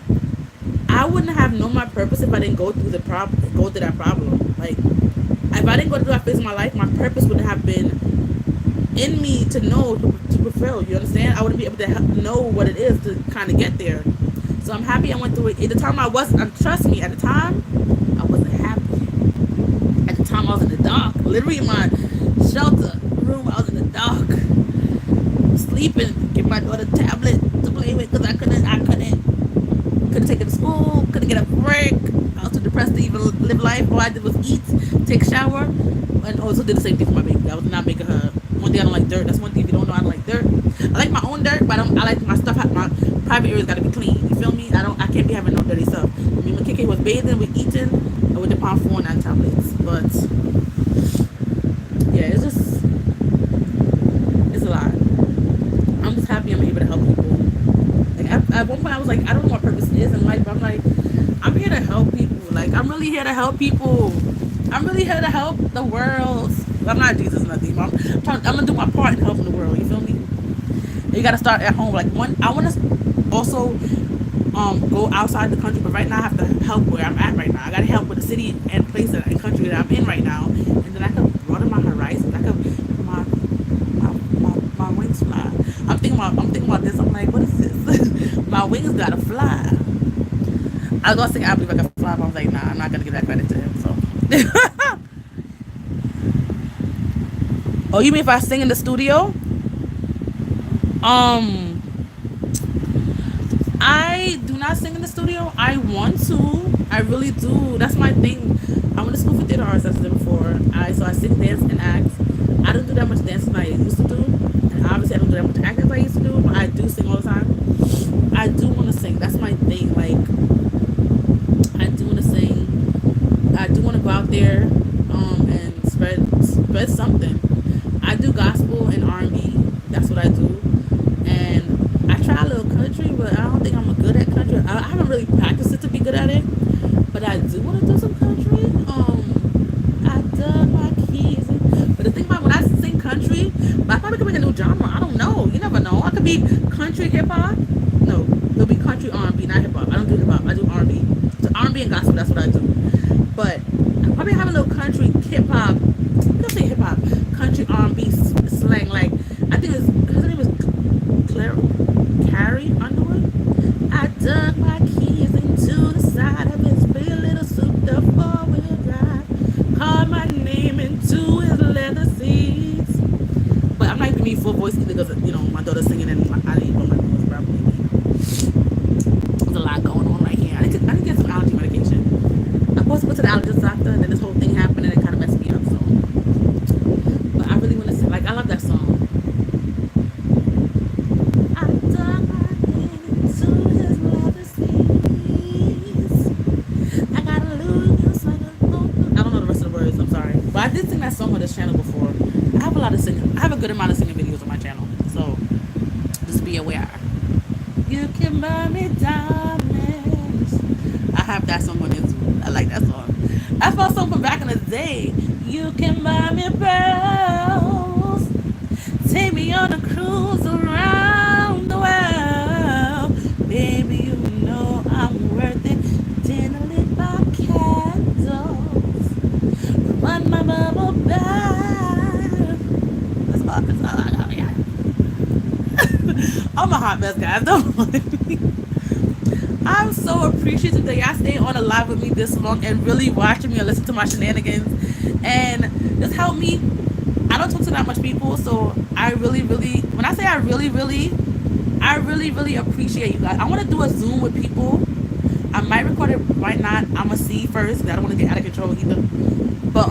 I wouldn't have known my purpose if I didn't go through that problem. Like, if I didn't go through that phase of my life, my purpose would have been in me to know to fulfill. You understand? I wouldn't be able to know what it is to kind of get there. So I'm happy I went through it. At the time I wasn't. Trust me. At the time, I wasn't happy. At the time I was in the dark. Literally in my shelter room, I was in the dark, sleeping. Give my daughter a tablet to play with because I couldn't take her to school. Couldn't get up for work. I was too depressed to even live life. All I did was eat, take a shower, and also did the same thing for my baby. I was not making her. One thing I don't like dirt. That's one thing if you don't know. I don't like dirt. I like my own dirt, but I like my stuff. My private area's got to be clean. You feel me? I can't be having no dirty stuff. I mean, when KK was bathing, we eating, and with the palm 4 and 9 tablets. But yeah, it's a lot. I'm just happy I'm able to help people. Like at one point, I was like, I don't know what purpose is in life, but I'm like, I'm here to help people. Like, I'm really here to help people. I'm really here to help the world. I'm not Jesus or nothing. I'm gonna do my part in helping the world. You feel me? And you gotta start at home. Like, I want to also go outside the country, but right now I have to help where I'm at right now. I gotta help with the city and place and country that I'm in right now, and then I can broaden my horizons. I can my wings fly. I'm thinking about this. I'm like, what is this? My wings gotta fly. I was gonna say I believe I can fly, but I was like, nah, I'm not gonna give that credit to him. So. Oh, you mean if I sing in the studio? I do not I sing in the studio? I want to. I really do. That's my thing. I went to school for theater arts, as I said before. So I sing, dance, and act. I don't do that much dancing as I used to do. And obviously I don't do that much acting as I used to do, but I do sing all the time. I do want to sing. That's my thing. Like, I do want to sing. I do want to go out there and spread something. I do gospel and R&B. That's what I do. And I try a little country, but I don't think I'm good at country. I haven't really practiced it to be good at it, but I do want to do some country. I dug my keys. But the thing about when I sing country, I probably could make a new genre. I don't know. You never know. I could be country hip hop. No, it'll be country R&B, not hip hop. I don't do hip hop. I do R&B. So R&B and gospel. That's what I do. But I probably have a little country hip hop. I don't say hip hop. Country R&B slang. Like, I think her name is Carrie Underwood. I dug my keys into the side of his pretty little souped up four-wheel drive. Called my name into his leather seats. But I'm not even full voice either because, my daughter's singing and I didn't even know my voice properly. There's a lot going on right here. I need to get some allergy medication. I'm supposed to go to the allergist doctor and then this whole thing happened and it kind of messed me up. So, but I really want to sing. Like, I love that song. I did sing that song on this channel before. I have a lot of singing. I have a good amount of singing videos on my channel. So just be aware. You can buy me diamonds. I have that song on it too. I like that song. That's my song from back in the day. You can buy me pearls. Take me on a cruise around the world. Baby, you know I'm worth it. Dinner lit by candles. Run my bubble back. That's all I got. Yeah. I'm a hot mess, guys. Don't mind me. I'm so appreciative that y'all stayed on the live with me this long and really watching me and listen to my shenanigans. And just help me. I don't talk to that much people, so I really, when I say I really appreciate you guys. I want to do a Zoom with people. I might record it, might not. I'm gonna see first because I don't want to get out of control either. But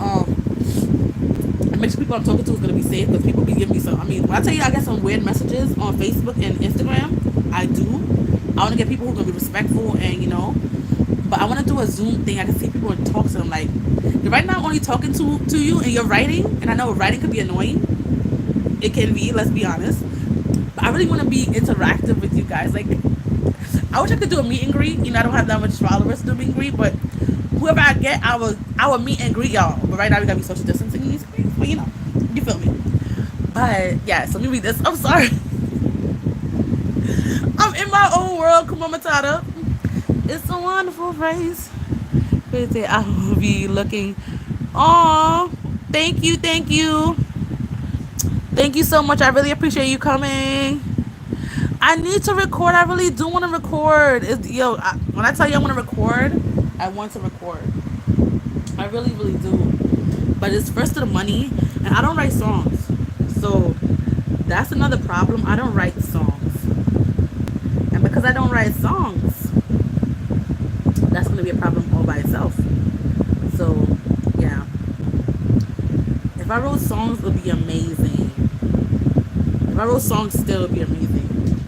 and make sure people I'm talking to is gonna be safe because people be giving me some. I mean, when I tell you I get some weird messages on Facebook and Instagram, I do. I want to get people who are gonna be respectful and But I want to do a Zoom thing. I can see people and talk to them. Like, right now I'm only talking to you and you're writing, and I know writing could be annoying. It can be. Let's be honest. But I really want to be interactive with you guys. Like, I wish I could do a meet and greet. I don't have that much followers to do meet and greet, but whoever I get, I will meet and greet y'all. But right now we gotta be social distancing in these screens. But you feel me. But yeah, so let me read this. I'm sorry. I'm in my own world, Kuma Matata. It's a wonderful place. I will be looking. Aw, thank you. Thank you so much. I really appreciate you coming. I need to record. I really do want to record. When I tell you I want to record, I want to record. I really do. But it's first to the money, and I don't write songs. So that's another problem. I don't write songs. And because I don't write songs, that's going to be a problem all by itself. So, yeah. If I wrote songs, it would be amazing. If I wrote songs, still, it would be amazing.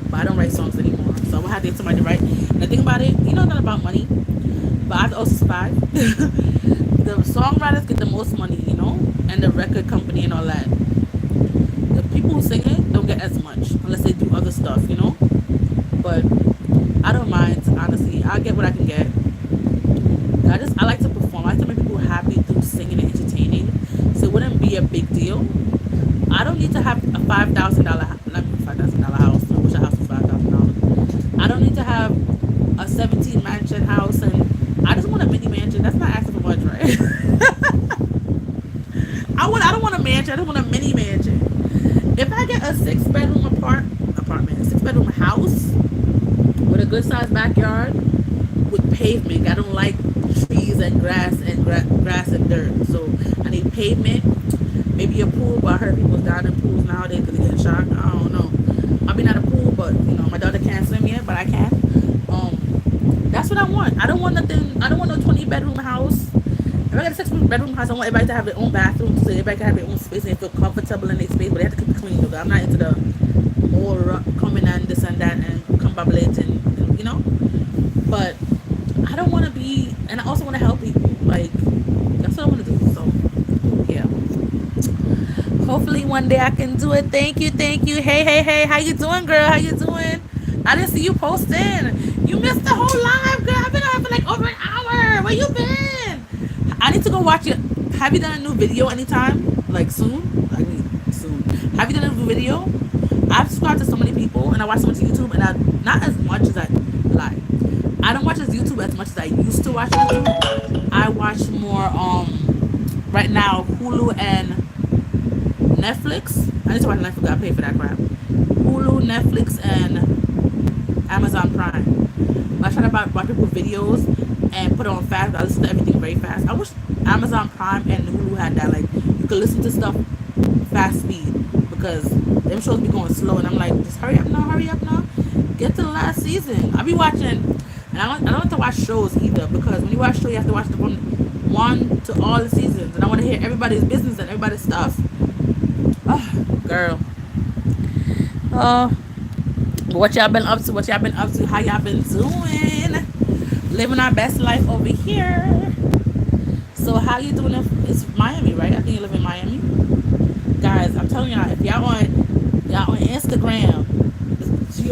But I don't write songs anymore. So I'm going to have to get somebody to write. And the thing about it, not about money. But I have to also survive. The songwriters get the most money, and the record company and all that. The people who sing it don't get as much unless they do other stuff, But I don't mind, honestly. I'll get what I can get. I like to perform. I like to make people happy through singing and entertaining. So it wouldn't be a big deal. I don't need to have a $5,000 house. I wish a house was $5,000. I don't need to have a 17 mansion house, and I just want a mini mansion. That's not asking for much, right? I don't want a mansion. I just want a mini mansion. If I get a 6-bedroom apartment, a 6-bedroom house with a good sized backyard with pavement. I don't like trees and grass and dirt. So I need pavement. Maybe a pool, but I heard people's down in pools nowadays because they get shocked. I don't know. I've been at a pool, but my daughter can't swim yet, but I can. want? I don't want nothing. I don't want no 20-bedroom house. If I got a 6-bedroom house, I want everybody to have their own bathroom, so everybody can have their own space and feel comfortable in their space. But they have to keep it clean, though. I'm not into the all coming and this and that and combobulating, you know. But I don't want to be, and I also want to help people. Like, that's what I want to do. So yeah. Hopefully one day I can do it. Thank you, thank you. Hey, hey, hey, how you doing, girl? How you doing? I didn't see you posting. You missed the whole live, girl. I've been on for like over an hour. Where you been? I need to go watch it. Have you done a new video anytime? Like soon? I mean soon. Have you done a new video? I've subscribed to so many people and I watch so much YouTube, and I not as much as I like. I don't watch this YouTube as much as I used to watch YouTube. I watch more right now Hulu and Netflix. I need to watch Netflix. I pay for that crap. Hulu, Netflix, and Amazon Prime. I try to watch people videos and put it on fast. I listen to everything very fast. I wish Amazon Prime and Hulu had that. Like, you could listen to stuff fast speed, because them shows be going slow, and I'm like, just hurry up now. Get to the last season. I be watching, and I don't have to watch shows either, because when you watch shows, you have to watch them from 1 to all the seasons, and I want to hear everybody's business and everybody's stuff. Oh, girl. What y'all been up to? How y'all been doing? Living our best life over here. So how you doing? It's Miami, right? I think you live in Miami. Guys, I'm telling y'all, if y'all on Instagram, she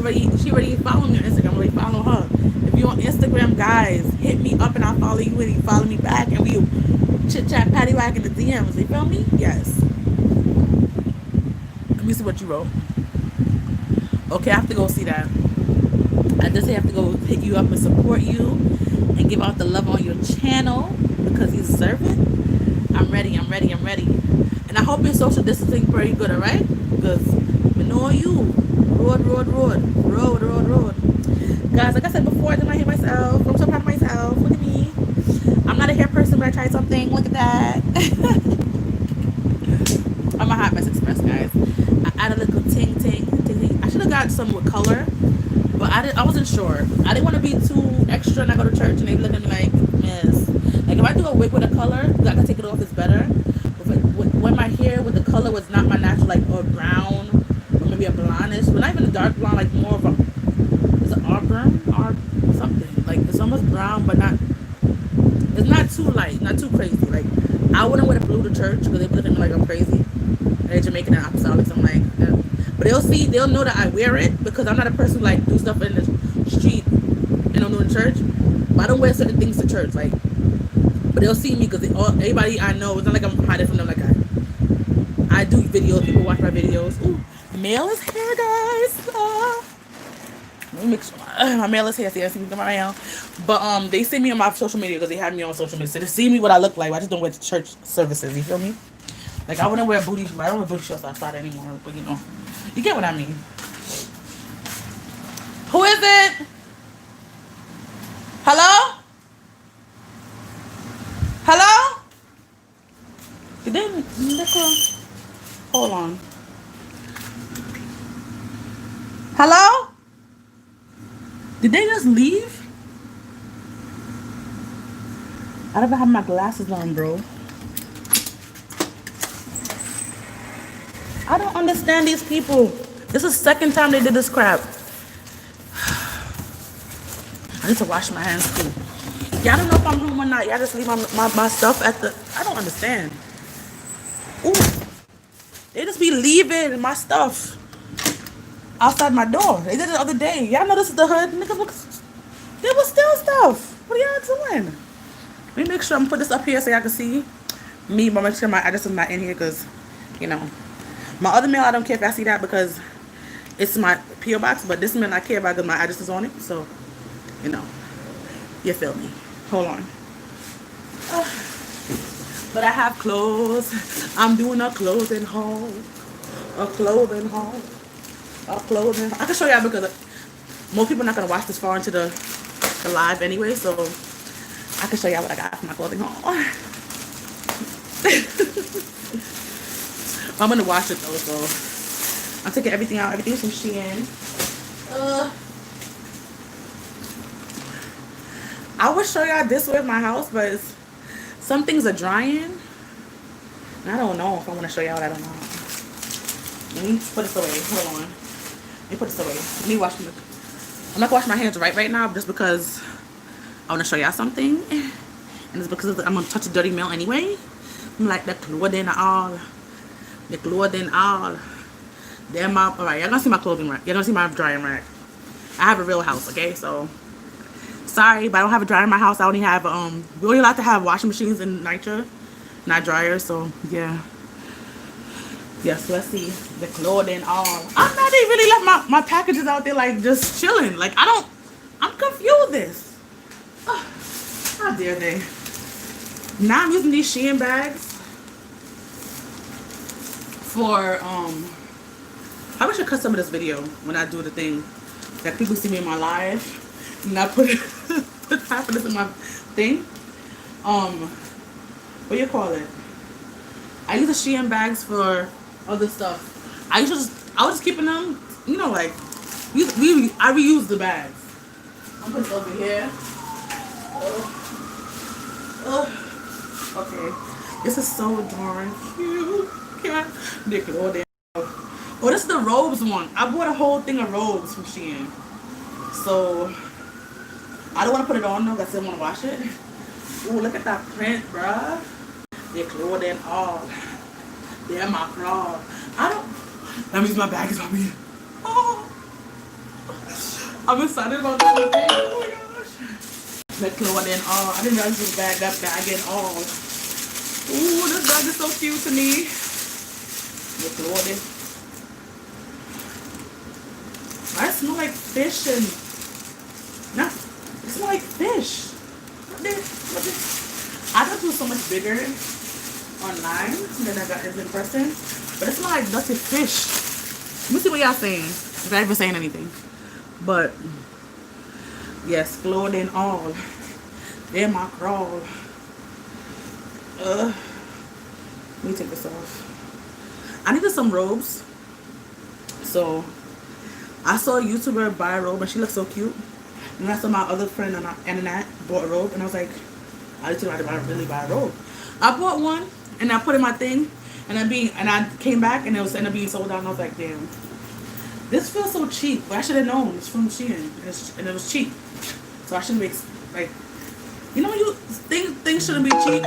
already following me on Instagram. I'm already following her. If you're on Instagram, guys, hit me up and I'll follow you, and you follow me back, and we chit chat, patty whack in the DMs. You feel me? Yes. Let me see what you wrote. Okay, I have to go see that. I just have to go hit you up and support you and give out the love on your channel, because you deserve it. I'm ready. And I hope your social distancing pretty good, alright? Because we know you. Road. Guys, like I said before, I did my hair myself. I'm so proud of myself. Look at me. I'm not a hair person, but I tried something. Look at that. I'm a hot mess express, guys. I added a little ting. I should have got some with color, but I wasn't sure. I didn't want to be too extra, and I go to church and they look at me like, miss. Like, if I do a wig with a color, I can take it off, it's better. But when my hair with the color was not my natural, like, or brown, or maybe a blondish, but not even a dark blonde, like more of a, is it auburn or something? Like, it's almost brown, but not, it's not too light, not too crazy. Like, I wouldn't wear the blue to church, because they look at me like I'm crazy. And they're Jamaican and apostolic, so I'm like, but they'll know that I wear it, because I'm not a person who like do stuff in the street and don't do in church. But I don't wear certain things to church, like. But they'll see me, because everybody I know, it's not like I'm hiding from them. Like, I do videos. People watch my videos. Ooh, mail is here, guys. Let me make sure my mail is here. See, I see me come around. But they see me on my social media, because they have me on social media, so they see me what I look like. I just don't wear church services. You feel me? Like, I wouldn't wear booty. I don't wear booty shorts outside anymore. But you know, you get what I mean. Who is it? Hello? Hello? Did they hold on. Hello? Did they just leave? I don't even have my glasses on, bro. I don't understand these people. This is the second time they did this crap. I need to wash my hands too. Y'all don't know if I'm home or not. Y'all just leave my stuff at the... I don't understand. Ooh. They just be leaving my stuff outside my door. They did it the other day. Y'all know this is the hood. Niggas look... They was still stuff. What are y'all doing? Let me make sure I'm put this up here so y'all can see me, but make sure my address is not in here, because, you know... My other mail, I don't care if I see that, because it's my P.O. box, but this mail I care about, because my address is on it, so, you know, you feel me. Hold on. But I have clothes. I'm doing a clothing haul. I can show y'all, because most people are not going to watch this far into the live anyway, so I can show y'all what I got for my clothing haul. I'm gonna wash it though, so I'm taking everything out. Everything's from Shein. I would show y'all this way of my house, but some things are drying. And I don't know if I want to show y'all. I don't know. Let me put this away. Hold on. Let me put this away. Let me wash my... I'm not going to wash my hands right now just because I want to show y'all something. And it's because I'm going to touch a dirty mail anyway. I'm like, the clothing all. The clothing all. They're my... Alright, y'all going to see my clothing rack. You're going to see my drying rack. I have a real house, okay? So, sorry, but I don't have a dryer in my house. I only have, we're only allowed to have washing machines in Nitra, not dryers, so, yeah. Yes, let's see. The clothing all. I'm not even really left my packages out there, like, just chilling. Like, I'm confused this. How dare they? Now I'm using these Shein bags for, I wish I cut some of this video when I do the thing that people see me in my live, and I put half of this in my thing. What do you call it? I use the Shein bags for other stuff. I was just keeping them, you know, like I reuse the bags. I'm putting it over here. Okay, this is so darn cute. Nickelodeon. Oh, this is the robes one. I bought a whole thing of robes from Shein. So, I don't want to put it on though because I still want to wash it. Ooh, look at that print, bruh. They're clothing all. They're my crawl. That means my bag is on me. Oh. I'm excited about this one thing. Oh my gosh. They're clothing all. I didn't realize this bag, that bag and all. Ooh, this bag is so cute to me. They're clothing. I smell like fish and... No, it smells like fish. I thought it was so much bigger online than I got it in person. But it smells like dirty fish. Let me see what y'all saying. If I even saying anything. But, yes, clothing all. They're my crawl. Let me take this off. I needed some robes. So... I saw a YouTuber buy a robe and she looked so cute. And I saw my other friend on the internet bought a robe and I was like, I need to really buy a robe. I bought one and I put in my thing and I came back and it was ended up being sold out and I was like, damn. This feels so cheap. But I should have known it's from Shein and it was cheap. So I shouldn't be like, you know when you things shouldn't be cheap,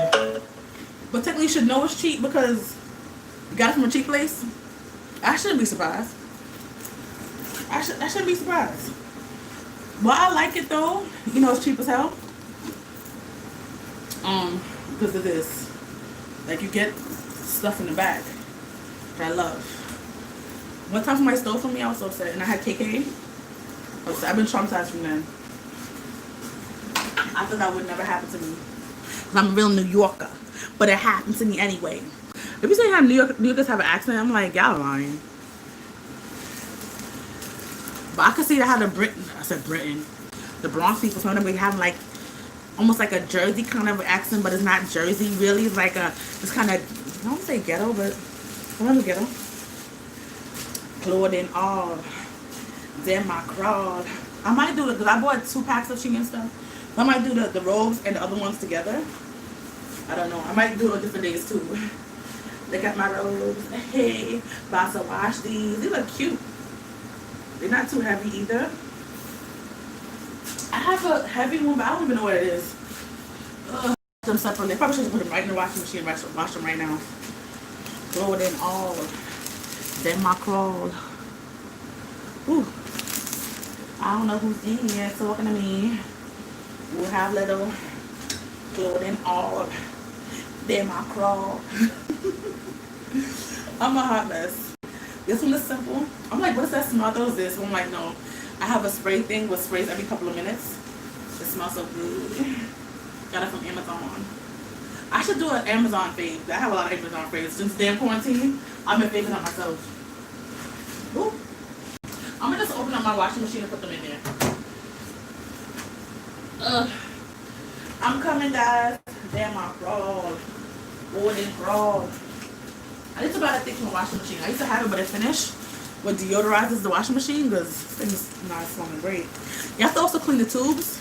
but technically you should know it's cheap because you got it from a cheap place. I shouldn't be surprised. I shouldn't be surprised. But I like it though. You know it's cheap as hell. Because of this. Like you get stuff in the bag. Which I love. One time somebody stole from me, I was so upset. And I had KK. I've been traumatized from them. I thought that would never happen to me. Because I'm a real New Yorker. But it happened to me anyway. If you say how New Yorkers have an accent, I'm like, y'all lying. But I could see how the Bronx people, some of them have like almost like a Jersey kind of accent, but it's not Jersey really. It's like it's kind of, I don't say ghetto, but whatever ghetto. Clothing all. Then my crawl. I might do it because I bought 2 packs of Shein stuff. So I might do the robes and the other ones together. I don't know. I might do it on different days too. Look at my robes. Hey, about to wash these. They look cute. They're not too heavy either. I have a heavy one, but I don't even know what it is. Them separately. I probably should put them right in the washing machine and wash them right now. Throw it in all. Then my crawl. Ooh. I don't know who's in here talking to me. We'll have little clothing all. Then my crawl. I'm a hot mess. This one is simple. I'm like, what's that smell? I thought it was this. I'm like, no. I have a spray thing with sprays every couple of minutes. It smells so good. Got it from Amazon. I should do an Amazon fave. I have a lot of Amazon faves. Since damn quarantine, I've been faving up myself. Ooh. I'm gonna just open up my washing machine and put them in there. I'm coming, guys. Damn, my crawl. Golden crawl. I need to buy that thing from the washing machine. I used to have it, but it finished. What deodorizes the washing machine because things not smelling great. You have to also clean the tubes.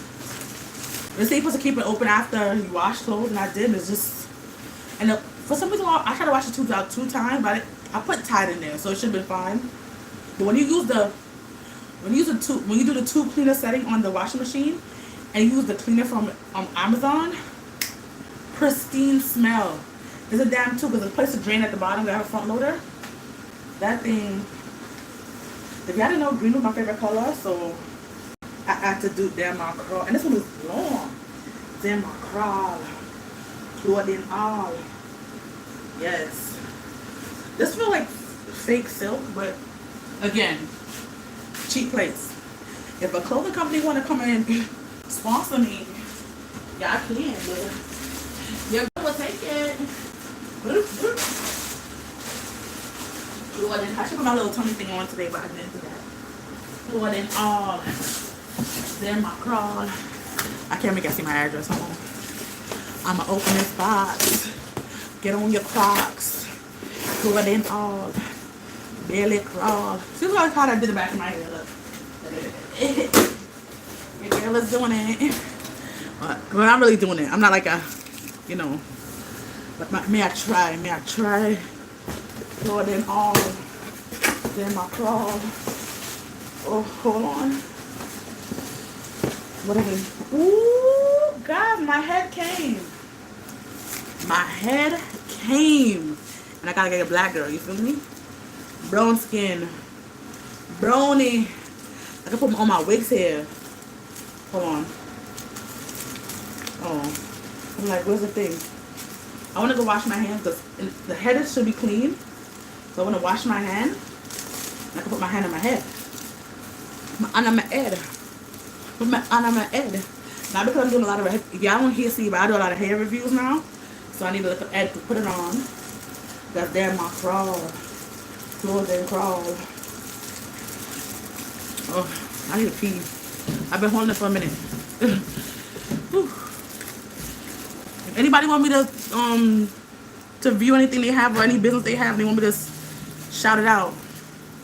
They say you're supposed to keep it open after you wash clothes, and I did. It's just, and for some reason I tried to wash it two times, but I put Tide in there, so it should have been fine. But when you use the when you do the tube cleaner setting on the washing machine, and you use the cleaner from Amazon, pristine smell. It's a damn tube because the place to drain at the bottom. They have a front loader. That thing. If y'all didn't know, green was my favorite color, so I had to do damn my crawl. And this one is long. Damn my crawl. Clothing all. Yes. This feels like fake silk, but again, cheap place. If a clothing company want to come in and sponsor me, y'all can, but you're gonna take it. Clothing. I should put my little tummy thing on today, but I didn't do that. Clothing all. Then my crawl. I can't make you see my address. Hold on. I'ma open this box. Get on your Crocs. Clothing all. Belly crawl. See how hard I did the back of my head. Look. Your girl is doing it. But I'm really doing it. I'm not like a, you know. But may I try? May I try? Clothing all. Then my crawl. Oh, hold on. What is it? Ooh, God, my head came. My head came. And I gotta get a black girl, you feel me? Brown skin. Brownie. I can put on my wigs here. Hold on. Oh. I'm like, where's the thing? I want to go wash my hands because the head should be clean. So I want to wash my hand. I can put my hand on my head. My hand on my head. Put my hand on my head. Now because I'm doing a lot of, if y'all don't hear, see, but I do a lot of hair reviews now. So I need to put it on. That's there my crawl. Clothing crawl. Oh, I need to pee. I've been holding it for a minute. If anybody want me to view anything they have or any business they have, they want me to shout it out,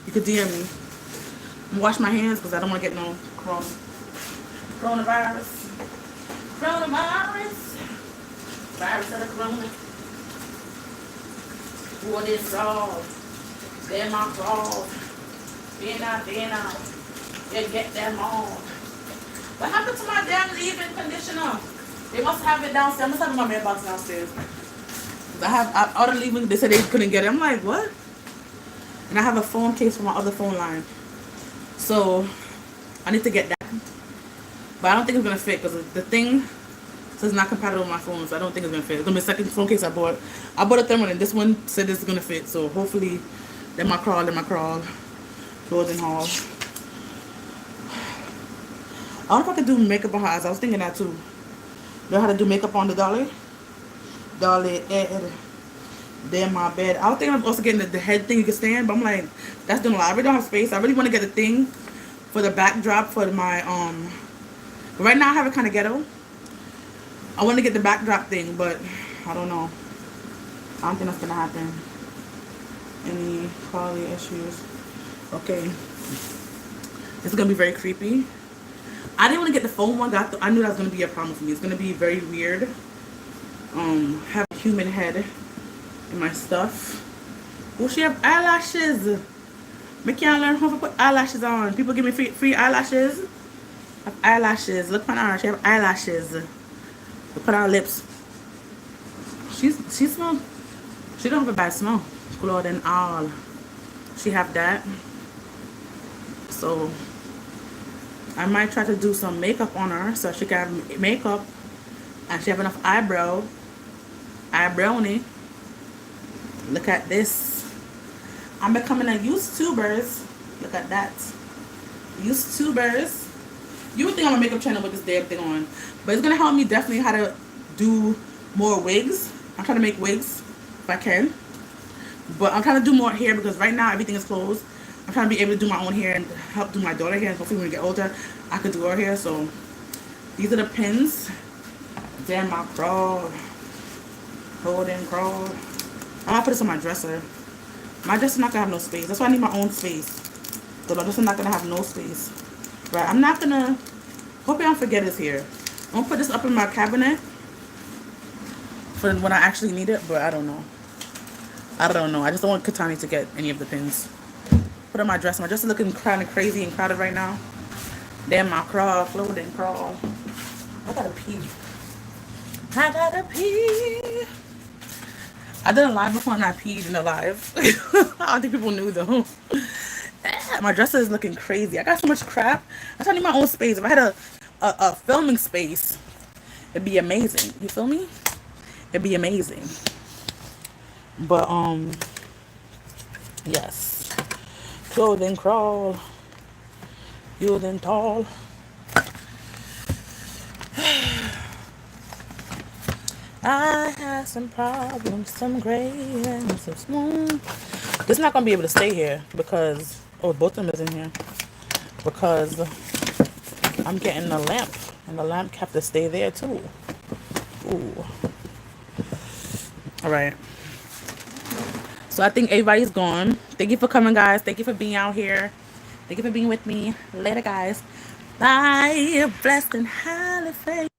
you could DM me. I'm gonna wash my hands because I don't want to get no coronavirus. Virus of the corona. What is all? They're my crawl. Being out. You get them on. What happened to my damn leave-in conditioner? They must have it downstairs. I must have it in my mailbox downstairs. I ordered leave-in. They said they couldn't get it. I'm like, what? And I have a phone case for my other phone line. So I need to get that. But I don't think it's going to fit because the thing says not compatible with my phone. So I don't think it's going to fit. It's going to be the second phone case I bought. I bought a third one and this one said it's going to fit. So hopefully, then my crawl. Clothing haul. I don't know if I could do makeup on her eyes. I was thinking that too. Know how to do makeup on the dolly? Dolly, then my bed. I was thinking of also getting the head thing you can stand, but I'm like, that's doing a lot. I really don't have space. I really want to get a thing for the backdrop for my, right now I have it kind of ghetto. I want to get the backdrop thing, but I don't know. I don't think that's going to happen. Any quality issues? Okay. It's going to be very creepy. I didn't want to get the foam one. I knew that was going to be a problem for me. It's going to be very weird. Have a human head in my stuff. Oh, she have eyelashes. I can't learn how to put eyelashes on. People give me free eyelashes. I have eyelashes. Look at her. She have eyelashes. We put on her lips. She smells. She don't have a bad smell. Cloth and all. She have that. So I might try to do some makeup on her so she can have makeup and she have enough eyebrowing. Look at this. I'm becoming a YouTubers. Look at that. YouTubers. You would think I'm a makeup channel with this damn thing on, but it's gonna help me definitely how to do more wigs. I'm trying to make wigs if I can, but I'm trying to do more hair because right now everything is closed. I'm trying to be able to do my own hair and help do my daughter's hair. Hopefully when we get older, I could do her hair. So these are the pins. Damn, my crawl. Hold and crawl. I'm gonna put this on my dresser. My dresser's not gonna have no space. That's why I need my own space. So my dresser's not gonna have no space. Right, I'm not gonna, hope I don't forget this here. gonna put this up in my cabinet for when I actually need it, but I don't know. I don't know. I just don't want Katani to get any of the pins. Put on my dress. My dress is looking kind of crazy and crowded right now. Damn, my clothing crawl. I gotta pee. I gotta pee. I did a live before and I peed in the live. I don't think people knew though. My dress is looking crazy. I got so much crap. I need my own space. If I had a filming space, it'd be amazing. You feel me? It'd be amazing. But yes. Clothing crawl. You then tall. I have some problems, some gray and some smooth. This is not gonna be able to stay here because both of them is in here because I'm getting a lamp and the lamp have to stay there too. Ooh. All right. So I think everybody's gone. Thank you for coming, guys. Thank you for being out here. Thank you for being with me. Later, guys. Bye. Blessed and highly favored.